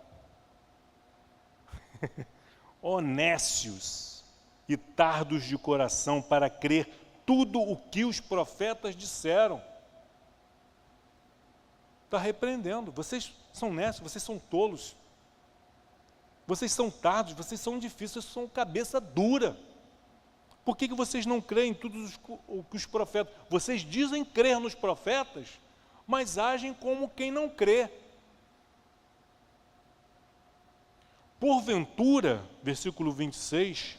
ó nécios e tardos de coração para crer tudo o que os profetas disseram. Está repreendendo, vocês são nécios, vocês são tolos, vocês são tardos, vocês são difíceis, vocês são cabeça dura. Por que vocês não creem em tudo o que os profetas... Vocês dizem crer nos profetas, mas agem como quem não crê. Porventura, versículo 26,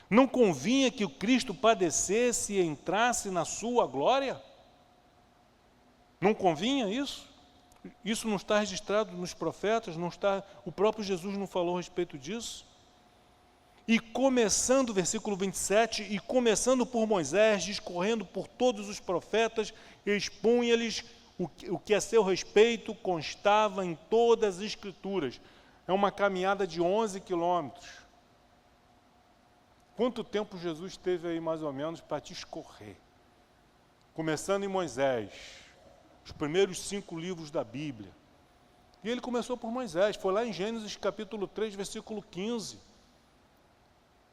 não convinha que o Cristo padecesse e entrasse na sua glória? Não convinha isso? Isso não está registrado nos profetas, não está, o próprio Jesus não falou a respeito disso? E começando, versículo 27, e começando por Moisés, discorrendo por todos os profetas, expunha-lhes o que a seu respeito constava em todas as Escrituras. É uma caminhada de 11 quilômetros. Quanto tempo Jesus teve aí, mais ou menos, para discorrer? Começando em Moisés, os primeiros 5 livros da Bíblia. E ele começou por Moisés, foi lá em Gênesis capítulo 3, versículo 15.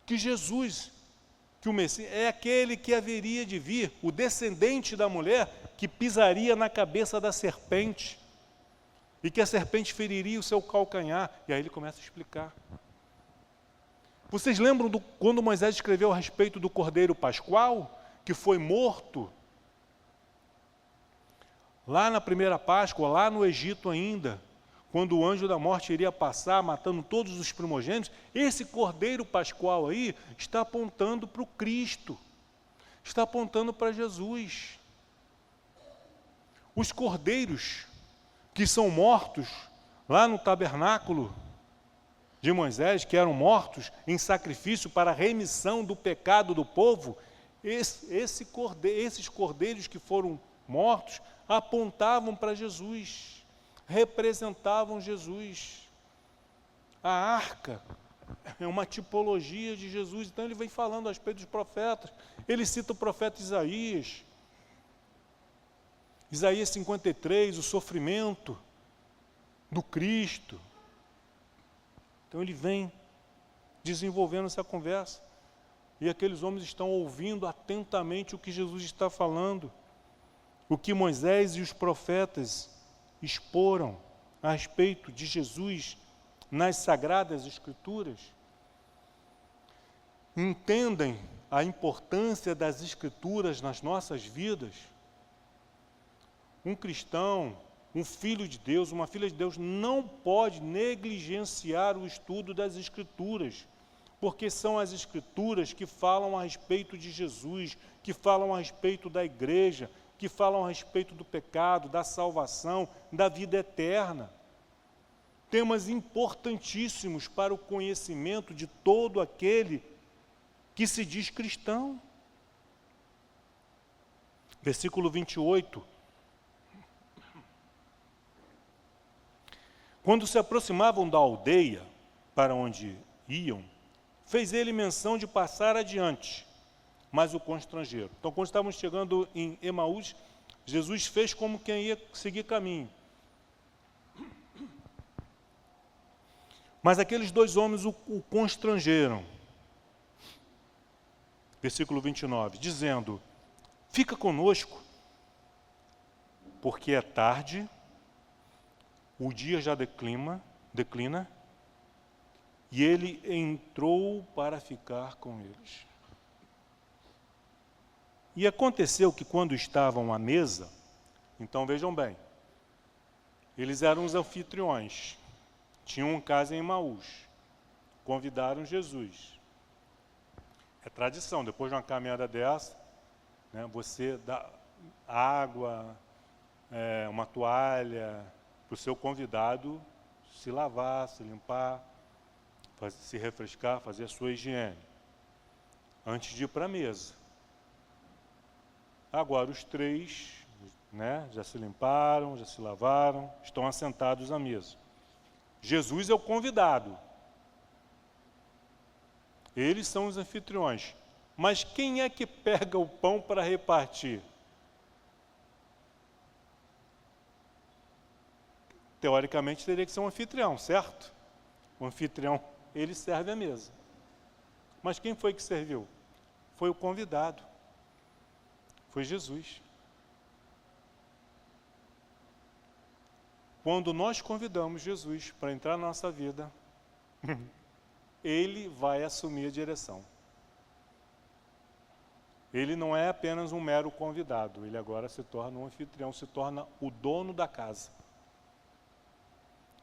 Que Jesus, que o Messias, é aquele que haveria de vir, o descendente da mulher, que pisaria na cabeça da serpente, e que a serpente feriria o seu calcanhar. E aí ele começa a explicar. Vocês lembram quando Moisés escreveu a respeito do Cordeiro Pascual, que foi morto? Lá na primeira Páscoa, lá no Egito ainda, quando o anjo da morte iria passar, matando todos os primogênitos, esse Cordeiro Pascual aí está apontando para o Cristo, está apontando para Jesus. Os cordeiros que são mortos lá no tabernáculo de Moisés, que eram mortos em sacrifício para a remissão do pecado do povo, esses cordeiros que foram mortos apontavam para Jesus, representavam Jesus. A arca é uma tipologia de Jesus, então ele vem falando a respeito dos profetas. Ele cita o profeta Isaías. Isaías 53, o sofrimento do Cristo. Então ele vem desenvolvendo essa conversa. E aqueles homens estão ouvindo atentamente o que Jesus está falando. O que Moisés e os profetas exporam a respeito de Jesus nas Sagradas Escrituras. Entendem a importância das Escrituras nas nossas vidas. Um cristão, um filho de Deus, uma filha de Deus, não pode negligenciar o estudo das Escrituras, porque são as Escrituras que falam a respeito de Jesus, que falam a respeito da igreja, que falam a respeito do pecado, da salvação, da vida eterna. Temas importantíssimos para o conhecimento de todo aquele que se diz cristão. Versículo 28. Quando se aproximavam da aldeia para onde iam, fez ele menção de passar adiante, mas o constrangeram. Então, quando estávamos chegando em Emaús, Jesus fez como quem ia seguir caminho. Mas aqueles 2 homens o constrangeram. Versículo 29, dizendo: fica conosco, porque é tarde, o dia já declina, e ele entrou para ficar com eles. E aconteceu que quando estavam à mesa, então vejam bem, eles eram os anfitriões, tinham uma casa em Emaús, convidaram Jesus. É tradição, depois de uma caminhada dessa, né, você dá água, uma toalha, para o seu convidado se lavar, se limpar, se refrescar, fazer a sua higiene, antes de ir para a mesa. Agora os 3, né, já se limparam, já se lavaram, estão assentados à mesa. Jesus é o convidado. Eles são os anfitriões. Mas quem é que pega o pão para repartir? Teoricamente teria que ser um anfitrião, certo? O anfitrião, ele serve a mesa. Mas quem foi que serviu? Foi o convidado. Foi Jesus. Quando nós convidamos Jesus para entrar na nossa vida, Ele vai assumir a direção. Ele não é apenas um mero convidado, ele agora se torna um anfitrião, se torna o dono da casa.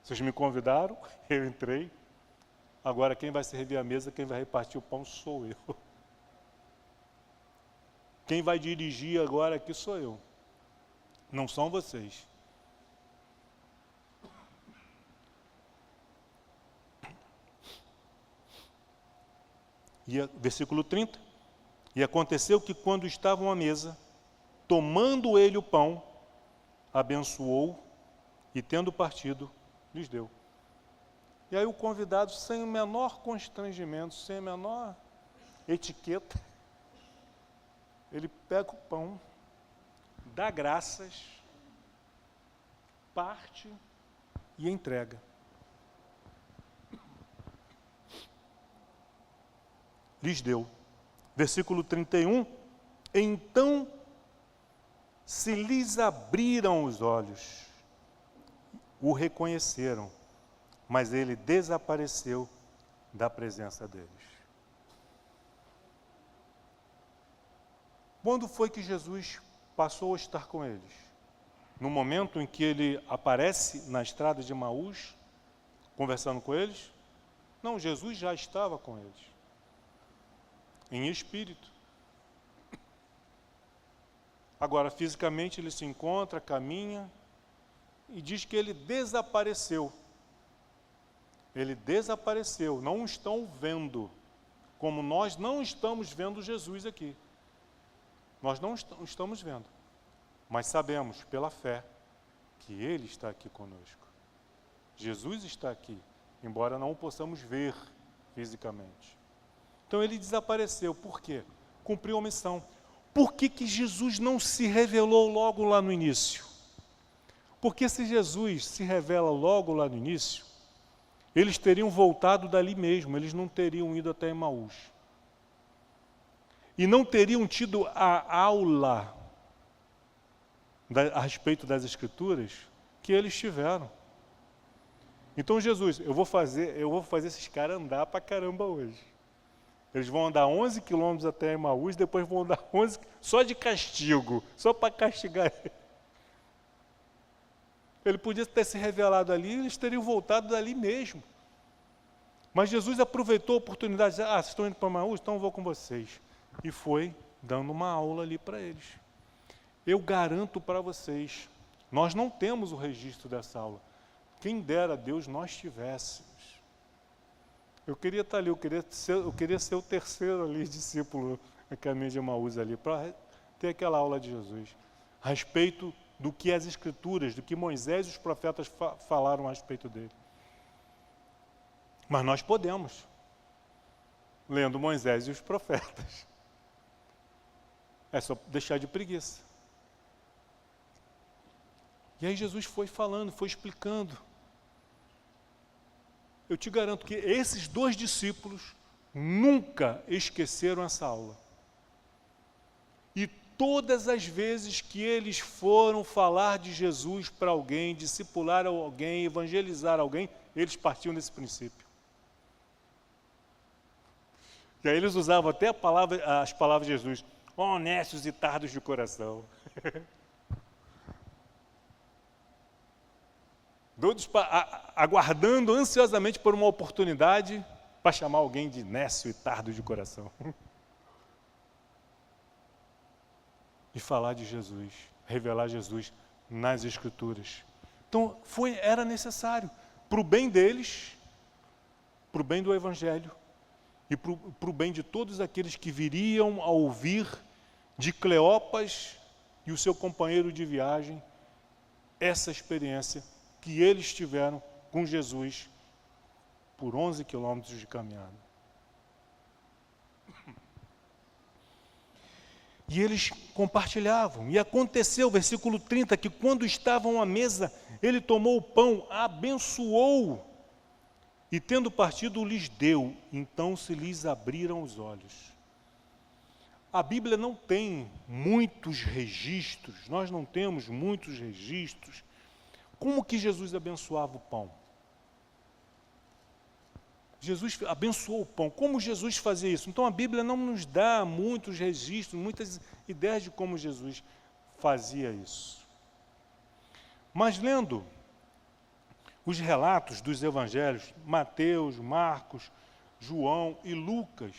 Vocês me convidaram, eu entrei, agora quem vai servir a mesa, quem vai repartir o pão sou eu. Quem vai dirigir agora aqui sou eu. não são vocês. Versículo 30. E aconteceu que quando estavam à mesa, tomando ele o pão, abençoou e tendo partido, lhes deu. E aí o convidado, sem o menor constrangimento, sem a menor etiqueta, ele pega o pão, dá graças, parte e entrega. Lhes deu. Versículo 31. Então se lhes abriram os olhos, o reconheceram, mas ele desapareceu da presença deles. Quando foi que Jesus passou a estar com eles? No momento em que ele aparece na estrada de Emaús, conversando com eles? Não, Jesus já estava com eles, em espírito. Agora, fisicamente, ele se encontra, caminha, e diz que ele desapareceu. Ele desapareceu, não estão vendo, como nós não estamos vendo Jesus aqui. Nós não estamos vendo, mas sabemos pela fé que ele está aqui conosco. Jesus está aqui, embora não o possamos ver fisicamente. Então ele desapareceu, por quê? Cumpriu a missão. Por que Jesus não se revelou logo lá no início? Porque se Jesus se revela logo lá no início, eles teriam voltado dali mesmo, eles não teriam ido até Emaús. E não teriam tido a aula a respeito das Escrituras que eles tiveram. Então Jesus, eu vou fazer esses caras andar pra caramba hoje. Eles vão andar 11 quilômetros até Emaús, depois vão andar 11 só de castigo, só para castigar ele. Ele podia ter se revelado ali, eles teriam voltado dali mesmo. Mas Jesus aproveitou a oportunidade, disse, vocês estão indo para Emaús? Então eu vou com vocês. E foi dando uma aula ali para eles. Eu garanto para vocês, nós não temos o registro dessa aula. Quem dera a Deus nós tivéssemos. Eu queria estar ali, eu queria ser o terceiro ali, discípulo a caminho de Emaús ali, para ter aquela aula de Jesus, a respeito do que as Escrituras, do que Moisés e os profetas falaram a respeito dele. Mas nós podemos, lendo Moisés e os profetas. É só deixar de preguiça. E aí Jesus foi falando, foi explicando. Eu te garanto que esses dois discípulos nunca esqueceram essa aula. E todas as vezes que eles foram falar de Jesus para alguém, discipular alguém, evangelizar alguém, eles partiam desse princípio. E aí eles usavam até as palavras de Jesus, honestos e tardos de coração. Todos aguardando ansiosamente por uma oportunidade para chamar alguém de nécio e tardo de coração. E falar de Jesus, revelar Jesus nas Escrituras. Então, era necessário, para o bem deles, para o bem do Evangelho, e para o bem de todos aqueles que viriam a ouvir de Cleopas e o seu companheiro de viagem, essa experiência que eles tiveram com Jesus por 11 quilômetros de caminhada. E eles compartilhavam. E aconteceu, versículo 30, que quando estavam à mesa, ele tomou o pão, abençoou, e tendo partido, lhes deu. Então se lhes abriram os olhos. A Bíblia não tem muitos registros, nós não temos muitos registros. Como que Jesus abençoava o pão? Jesus abençoou o pão. Como Jesus fazia isso? Então a Bíblia não nos dá muitos registros, muitas ideias de como Jesus fazia isso. Mas lendo os relatos dos evangelhos, Mateus, Marcos, João e Lucas,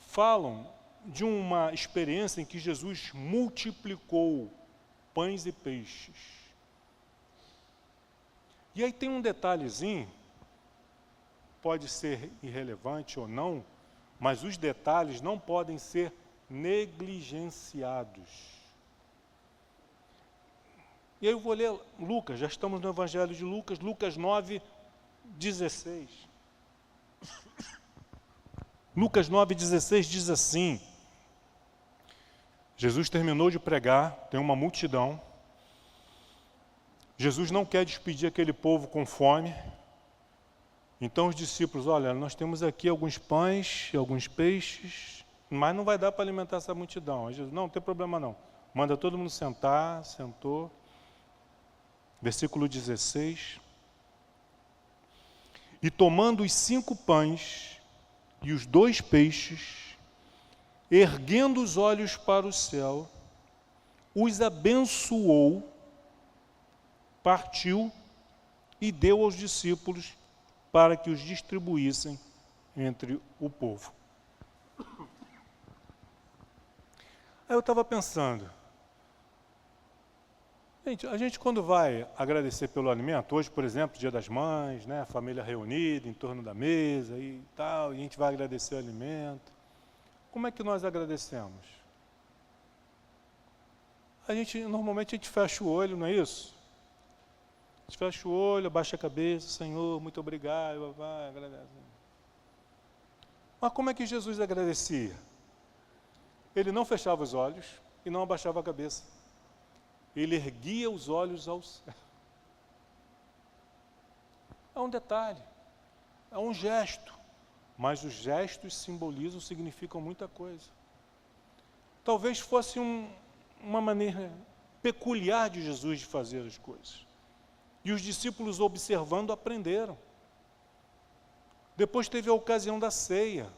falam de uma experiência em que Jesus multiplicou pães e peixes. E aí tem um detalhezinho, pode ser irrelevante ou não, mas os detalhes não podem ser negligenciados. E aí eu vou ler Lucas, já estamos no Evangelho de Lucas, Lucas 9, 16. Lucas 9, 16 diz assim: Jesus terminou de pregar, tem uma multidão. Jesus não quer despedir aquele povo com fome. Então os discípulos, olha, nós temos aqui alguns pães e alguns peixes, mas não vai dar para alimentar essa multidão. Aí Jesus, não tem problema não. Manda todo mundo sentar, sentou. Versículo 16. E tomando os 5 pães e os 2 peixes, erguendo os olhos para o céu, os abençoou, partiu e deu aos discípulos para que os distribuíssem entre o povo. Aí eu estava pensando, gente, a gente quando vai agradecer pelo alimento, hoje, por exemplo, Dia das Mães, né, a família reunida em torno da mesa e tal, e a gente vai agradecer o alimento. Como é que nós agradecemos? Normalmente a gente fecha o olho, não é isso? A gente fecha o olho, abaixa a cabeça, Senhor, muito obrigado, vai, agradece. Mas como é que Jesus agradecia? Ele não fechava os olhos e não abaixava a cabeça. Ele erguia os olhos ao céu. É um detalhe, é um gesto, mas os gestos simbolizam, significam muita coisa. Talvez fosse uma maneira peculiar de Jesus de fazer as coisas. E os discípulos, observando, aprenderam. Depois teve a ocasião da ceia.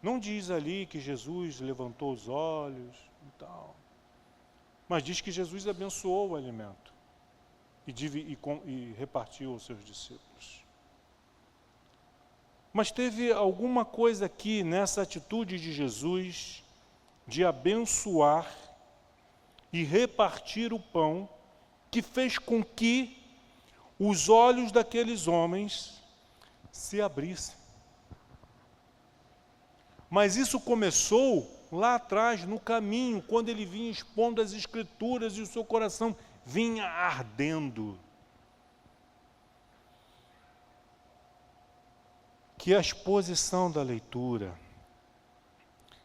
Não diz ali que Jesus levantou os olhos e tal, mas diz que Jesus abençoou o alimento e repartiu aos seus discípulos. Mas teve alguma coisa aqui nessa atitude de Jesus de abençoar e repartir o pão que fez com que os olhos daqueles homens se abrissem. Mas isso começou lá atrás, no caminho, quando ele vinha expondo as Escrituras e o seu coração vinha ardendo. Que a exposição da leitura,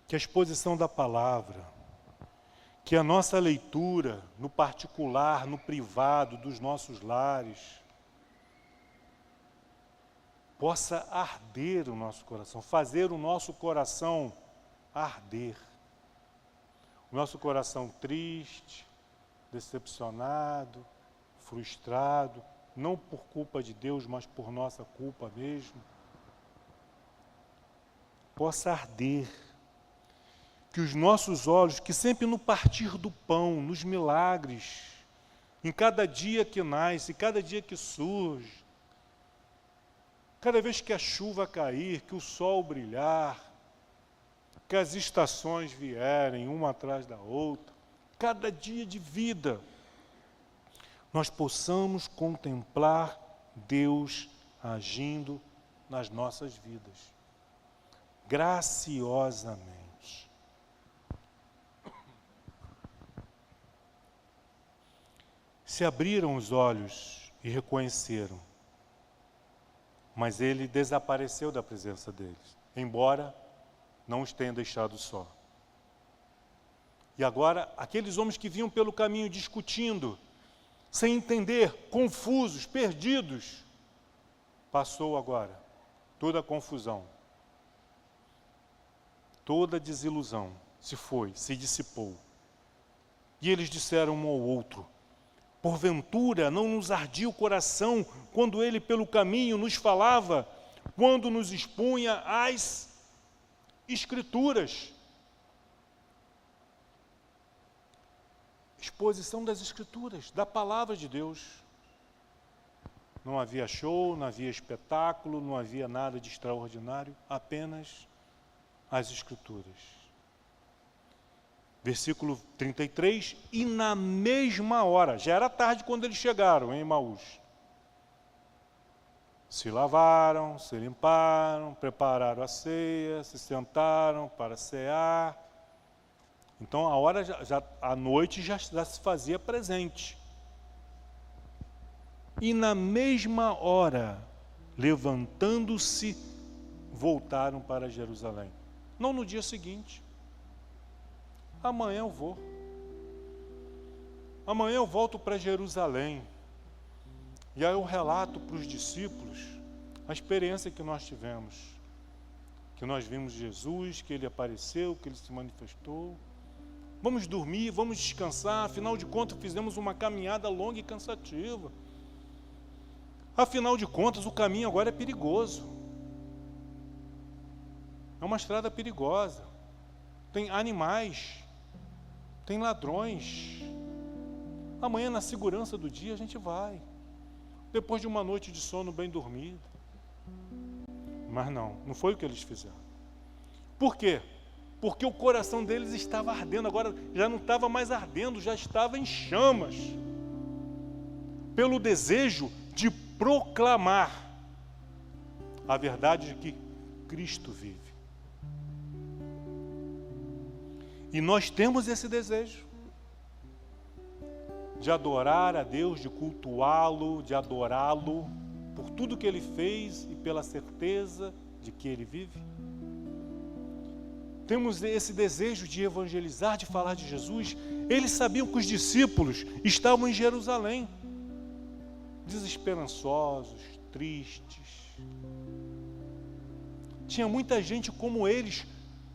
que a exposição da palavra, que a nossa leitura, no particular, no privado dos nossos lares, possa arder o nosso coração, fazer o nosso coração arder. O nosso coração triste, decepcionado, frustrado, não por culpa de Deus, mas por nossa culpa mesmo, possa arder. Que os nossos olhos, que sempre no partir do pão, nos milagres, em cada dia que nasce, cada dia que surge, cada vez que a chuva cair, que o sol brilhar, que as estações vierem uma atrás da outra, cada dia de vida, nós possamos contemplar Deus agindo nas nossas vidas, graciosamente. Se abriram os olhos e reconheceram, mas ele desapareceu da presença deles, embora não os tenha deixado só. E agora, aqueles homens que vinham pelo caminho discutindo, sem entender, confusos, perdidos, passou agora toda a confusão, toda a desilusão se foi, se dissipou. E eles disseram um ao outro: porventura não nos ardia o coração quando ele pelo caminho nos falava, quando nos expunha as Escrituras? Exposição das Escrituras, da palavra de Deus. Não havia show, não havia espetáculo, não havia nada de extraordinário, apenas as Escrituras. Versículo 33, e na mesma hora, já era tarde quando eles chegaram em Emaús, se lavaram, se limparam, prepararam a ceia, se sentaram para cear. Então a hora a noite já se fazia presente. E na mesma hora, levantando-se, voltaram para Jerusalém. Não no dia seguinte. Amanhã eu vou. Amanhã eu volto para Jerusalém. E aí eu relato para os discípulos a experiência que nós tivemos. Que nós vimos Jesus, que Ele apareceu, que Ele se manifestou. Vamos dormir, vamos descansar. Afinal de contas, fizemos uma caminhada longa e cansativa. Afinal de contas, o caminho agora é perigoso. É uma estrada perigosa. Tem animais. Tem ladrões. Amanhã, na segurança do dia, a gente vai. Depois de uma noite de sono bem dormida. Mas não foi o que eles fizeram. Por quê? Porque o coração deles estava ardendo. Agora já não estava mais ardendo, já estava em chamas. Pelo desejo de proclamar a verdade de que Cristo vive. E nós temos esse desejo de adorar a Deus, de cultuá-lo, de adorá-lo por tudo que Ele fez e pela certeza de que Ele vive. Temos esse desejo de evangelizar, de falar de Jesus. Eles sabiam que os discípulos estavam em Jerusalém, desesperançosos, tristes. Tinha muita gente como eles,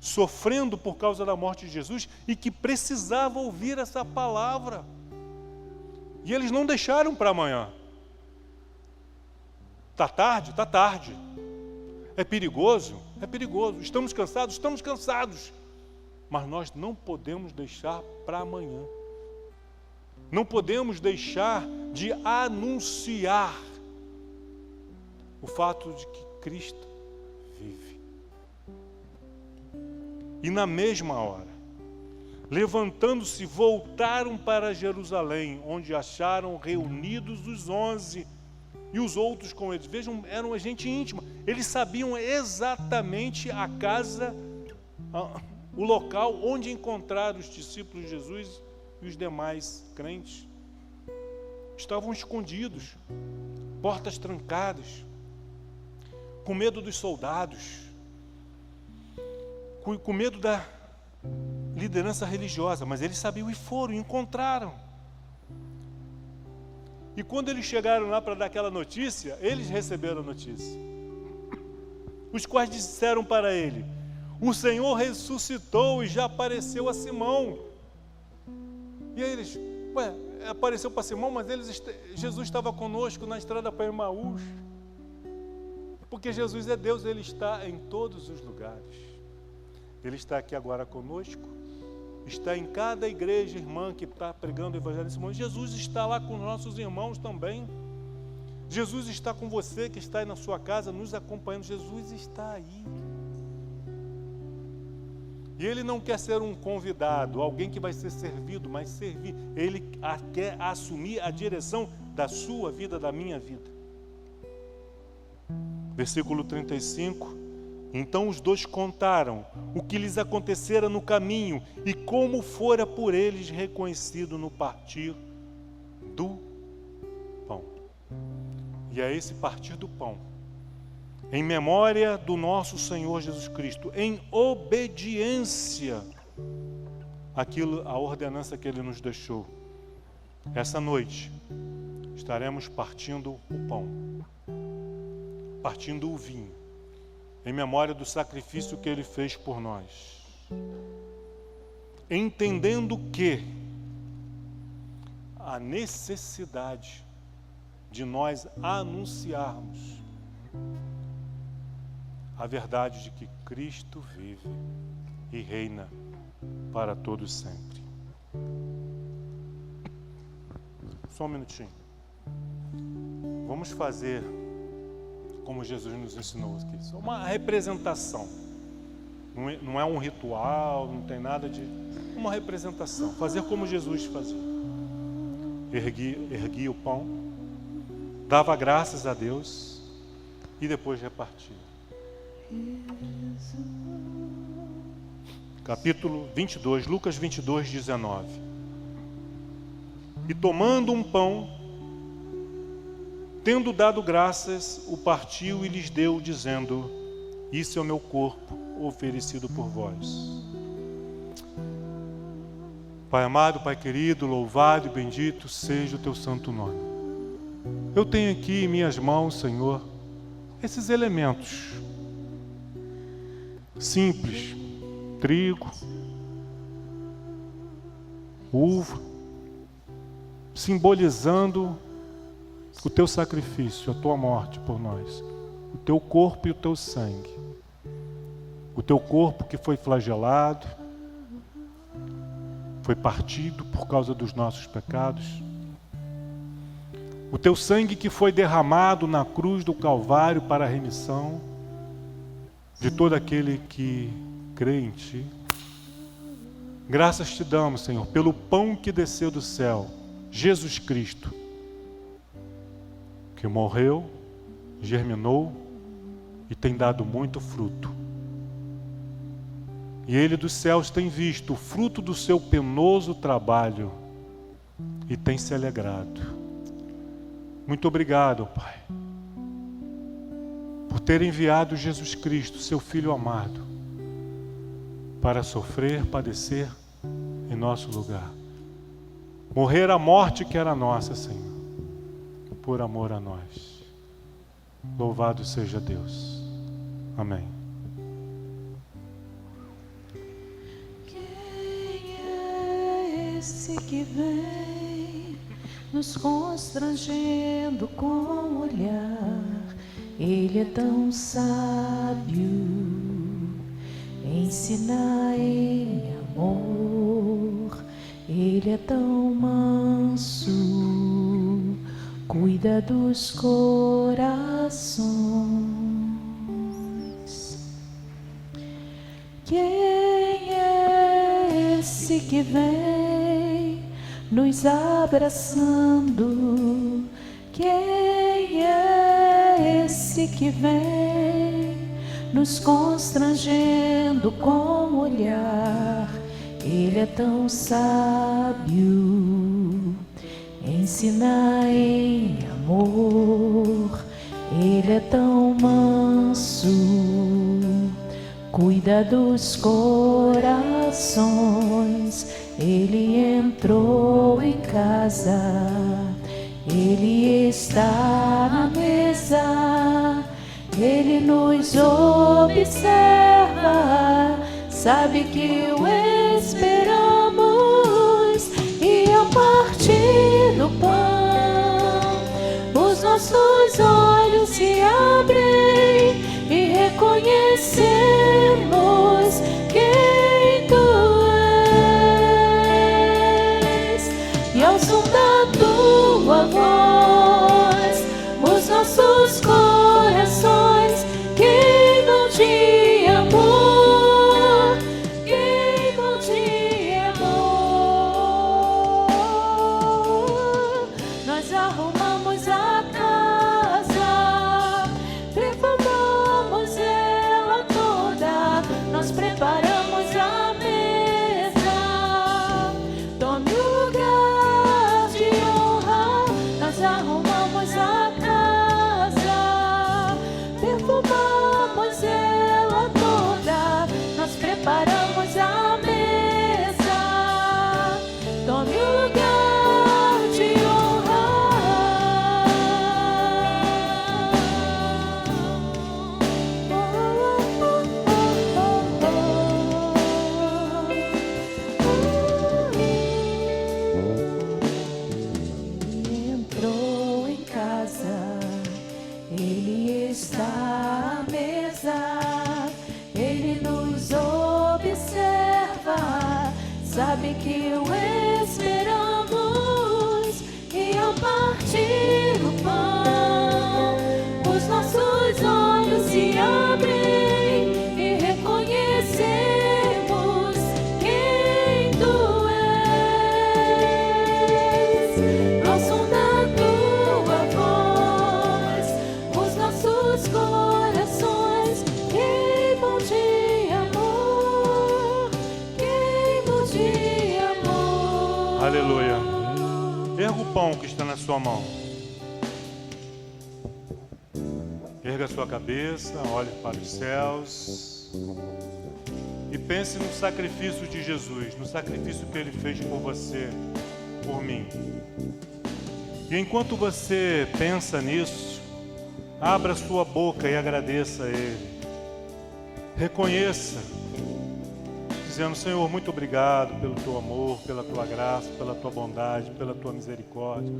sofrendo por causa da morte de Jesus e que precisava ouvir essa palavra. E eles não deixaram para amanhã. Está tarde? Está tarde. É perigoso? É perigoso. Estamos cansados? Estamos cansados. Mas nós não podemos deixar para amanhã. Não podemos deixar de anunciar o fato de que Cristo vive. E na mesma hora, levantando-se, voltaram para Jerusalém, onde acharam reunidos os 11 e os outros com eles. Vejam, eram gente íntima. Eles sabiam exatamente a casa, o local onde encontrar os discípulos de Jesus e os demais crentes. Estavam escondidos, portas trancadas, com medo dos soldados, com medo da liderança religiosa, mas eles sabiam e foram, encontraram. E quando eles chegaram lá para dar aquela notícia, eles receberam a notícia. Os quais disseram para ele: o Senhor ressuscitou e já apareceu a Simão. E aí eles, apareceu para Simão, mas Jesus estava conosco na estrada para Emaús. Porque Jesus é Deus, Ele está em todos os lugares. Ele está aqui agora conosco, está em cada igreja irmã que está pregando o Evangelho nesse mundo. Jesus está lá com nossos irmãos também. Jesus está com você que está aí na sua casa, nos acompanhando. Jesus está aí. E Ele não quer ser um convidado, alguém que vai ser servido, mas servir. Ele quer assumir a direção da sua vida, da minha vida. Versículo 35. Então os dois contaram o que lhes acontecera no caminho e como fora por eles reconhecido no partir do pão. E é esse partir do pão, em memória do nosso Senhor Jesus Cristo, em obediência àquilo, à ordenança que Ele nos deixou. Essa noite estaremos partindo o pão, partindo o vinho, em memória do sacrifício que Ele fez por nós. Entendendo que a necessidade de nós anunciarmos a verdade de que Cristo vive e reina para todos sempre. Só um minutinho. Vamos fazer como Jesus nos ensinou aqui. Isso é uma representação. Não é um ritual, não tem nada de... uma representação, fazer como Jesus fazia. Erguia o pão, dava graças a Deus e depois repartia. Capítulo 22, Lucas 22, 19. E tomando um pão, tendo dado graças, o partiu e lhes deu, dizendo: isso é o meu corpo oferecido por vós. Pai amado, Pai querido, louvado e bendito seja o teu santo nome. Eu tenho aqui em minhas mãos, Senhor, esses elementos simples: trigo, uva, simbolizando o teu sacrifício, a tua morte por nós, o teu corpo e o teu sangue, o teu corpo que foi flagelado, foi partido por causa dos nossos pecados, o teu sangue que foi derramado na cruz do Calvário para a remissão de todo aquele que crê em Ti. Graças te damos, Senhor, pelo pão que desceu do céu, Jesus Cristo, que morreu, germinou e tem dado muito fruto. E Ele dos céus tem visto o fruto do seu penoso trabalho e tem se alegrado. Muito obrigado, Pai, por ter enviado Jesus Cristo, seu Filho amado, para sofrer, padecer em nosso lugar. Morrer a morte que era nossa, Senhor, por amor a nós. Louvado seja Deus. Amém. Quem é esse que vem nos constrangendo com o olhar? Ele é tão sábio, ensina em amor. Ele é tão manso, cuida dos corações. Quem é esse que vem nos abraçando? Quem é esse que vem nos constrangendo com o olhar? Ele é tão sábio, ensina em amor. Ele é tão manso, cuida dos corações. Ele entrou em casa, Ele está na mesa, Ele nos observa, sabe que o esperamos. E ao partir do pão, os nossos olhos se abrem e reconhecemos quem Tu és. E ao som da Tua voz, os nossos corações queimam de amor, queimam de amor. Nós arrumamos a casa, perfumamos ela toda, nós preparamos a mesa. Tome o lugar de Aleluia. Erga o pão que está na sua mão. Erga a sua cabeça, olhe para os céus e pense no sacrifício de Jesus, no sacrifício que Ele fez por você, por mim. E enquanto você pensa nisso, abra sua boca e agradeça a Ele. Reconheça, dizendo: Senhor, muito obrigado pelo Teu amor, pela Tua graça, pela Tua bondade, pela Tua misericórdia,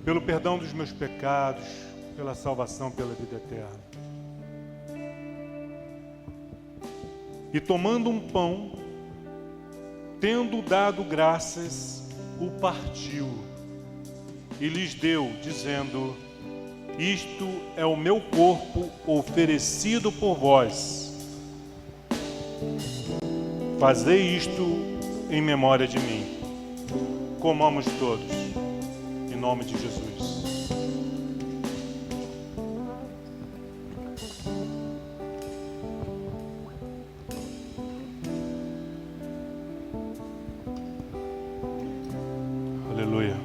pelo perdão dos meus pecados, pela salvação, pela vida eterna. E tomando um pão, tendo dado graças, o partiu e lhes deu, dizendo: isto é o meu corpo oferecido por vós. Fazei isto em memória de mim. Comamos todos, em nome de Jesus. Aleluia.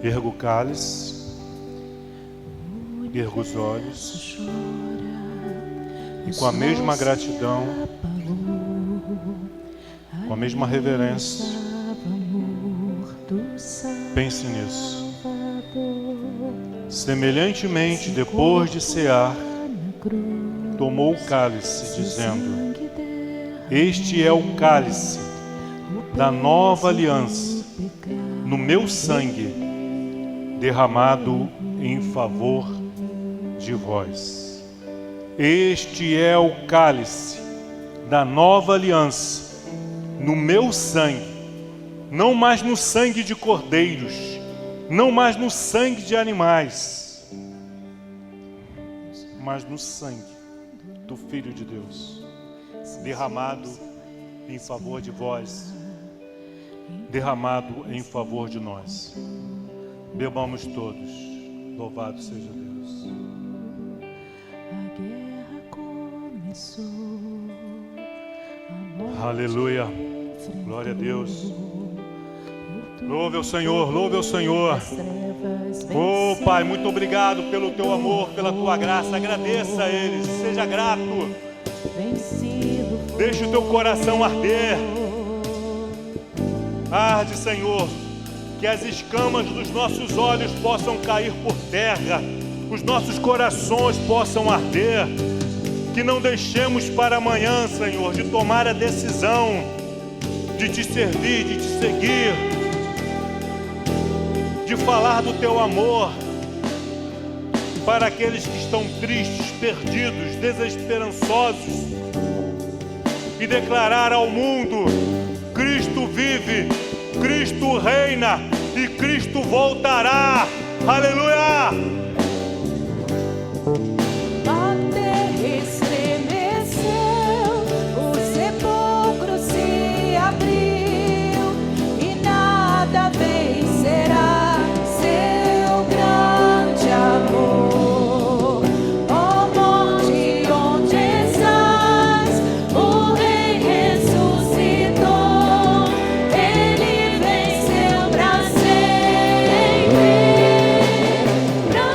Erga o cálice, erga os olhos e com a mesma gratidão, com a mesma reverência, pense nisso. Semelhantemente, depois de cear, tomou o cálice, dizendo: este é o cálice da nova aliança, no meu sangue, derramado em favor de vós. Este é o cálice da nova aliança, no meu sangue, não mais no sangue de cordeiros, não mais no sangue de animais, mas no sangue do Filho de Deus, derramado em favor de vós, derramado em favor de nós. Bebamos todos. Louvado seja Deus. A guerra começou. Aleluia. Glória a Deus. Louve ao Senhor, louve ao Senhor. Oh Pai, muito obrigado pelo Teu amor, pela Tua graça. Agradeça a Ele, seja grato. Deixe o Teu coração arder. Arde, Senhor, que as escamas dos nossos olhos possam cair por terra, os nossos corações possam arder, que não deixemos para amanhã, Senhor, de tomar a decisão de Te servir, de Te seguir, de falar do Teu amor para aqueles que estão tristes, perdidos, desesperançosos, e declarar ao mundo: Cristo vive, Cristo reina e Cristo voltará. Aleluia! A terra estremeceu, o sepulcro se abriu e nada vencerá seu grande amor. Ó morte, onde estás? O Rei ressuscitou, ele venceu pra sempre, pra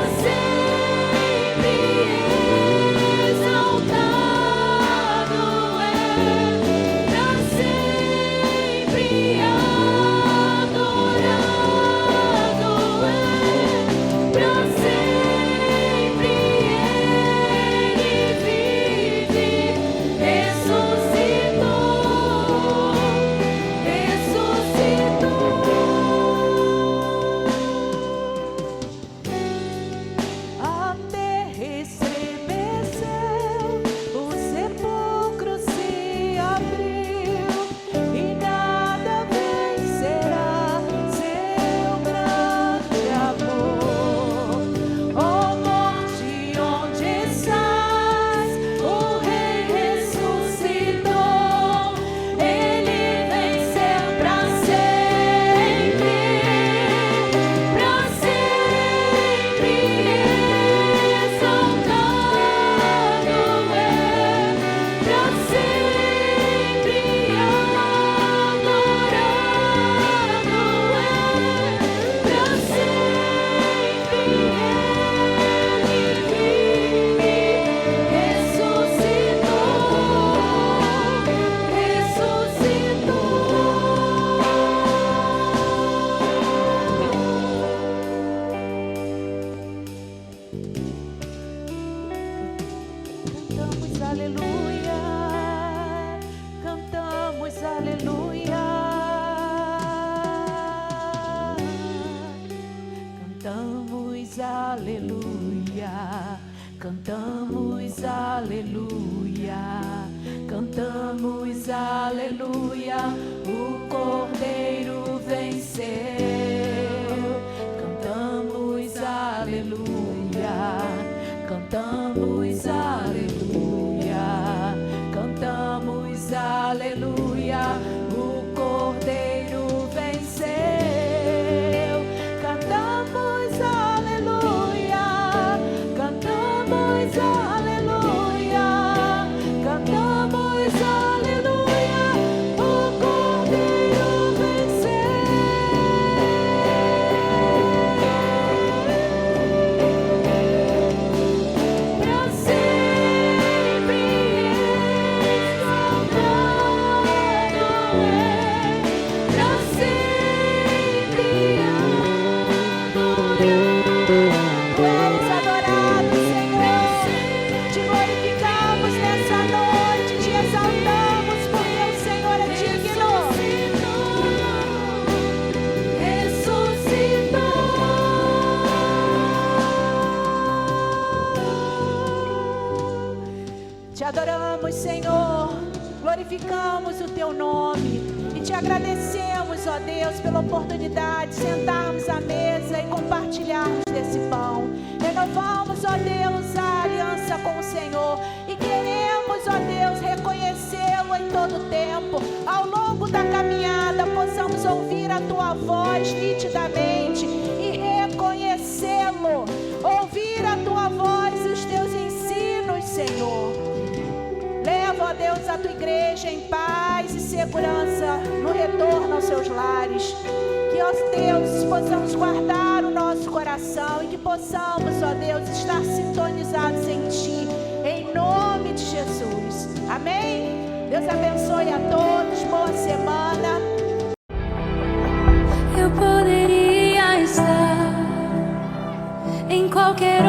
Cantamos aleluia, cantamos aleluia, o Cordeiro venceu. Cantamos aleluia, cantamos aleluia, cantamos aleluia, o Cordeiro venceu. Cantamos aleluia, cantamos aleluia, cantamos aleluia, o Cordeiro venceu. Pra sempre exaltado pra sempre Tu és adorado, Senhor. Te glorificamos nessa noite, te exaltamos, porque o Senhor é digno. Ressuscitou. Te adoramos, Senhor. Glorificamos o teu nome e te agradecemos, ó Deus, pela oportunidade de sentarmos à mesa e compartilharmos desse pão. Renovamos, ó Deus, a aliança com o Senhor e queremos, ó Deus, reconhecê-lo em todo tempo. Ao longo da caminhada, possamos ouvir a tua voz nitidamente e reconhecê-lo. Ouvir a tua voz e os teus ensinos, Senhor. Leva, ó Deus, a tua igreja em paz e segurança no retorno aos seus lares. Que, ó Deus, possamos guardar o nosso coração e que possamos, ó Deus, estar sintonizados em Ti, em nome de Jesus. Amém? Deus abençoe a todos. Boa semana. Eu poderia estar em qualquer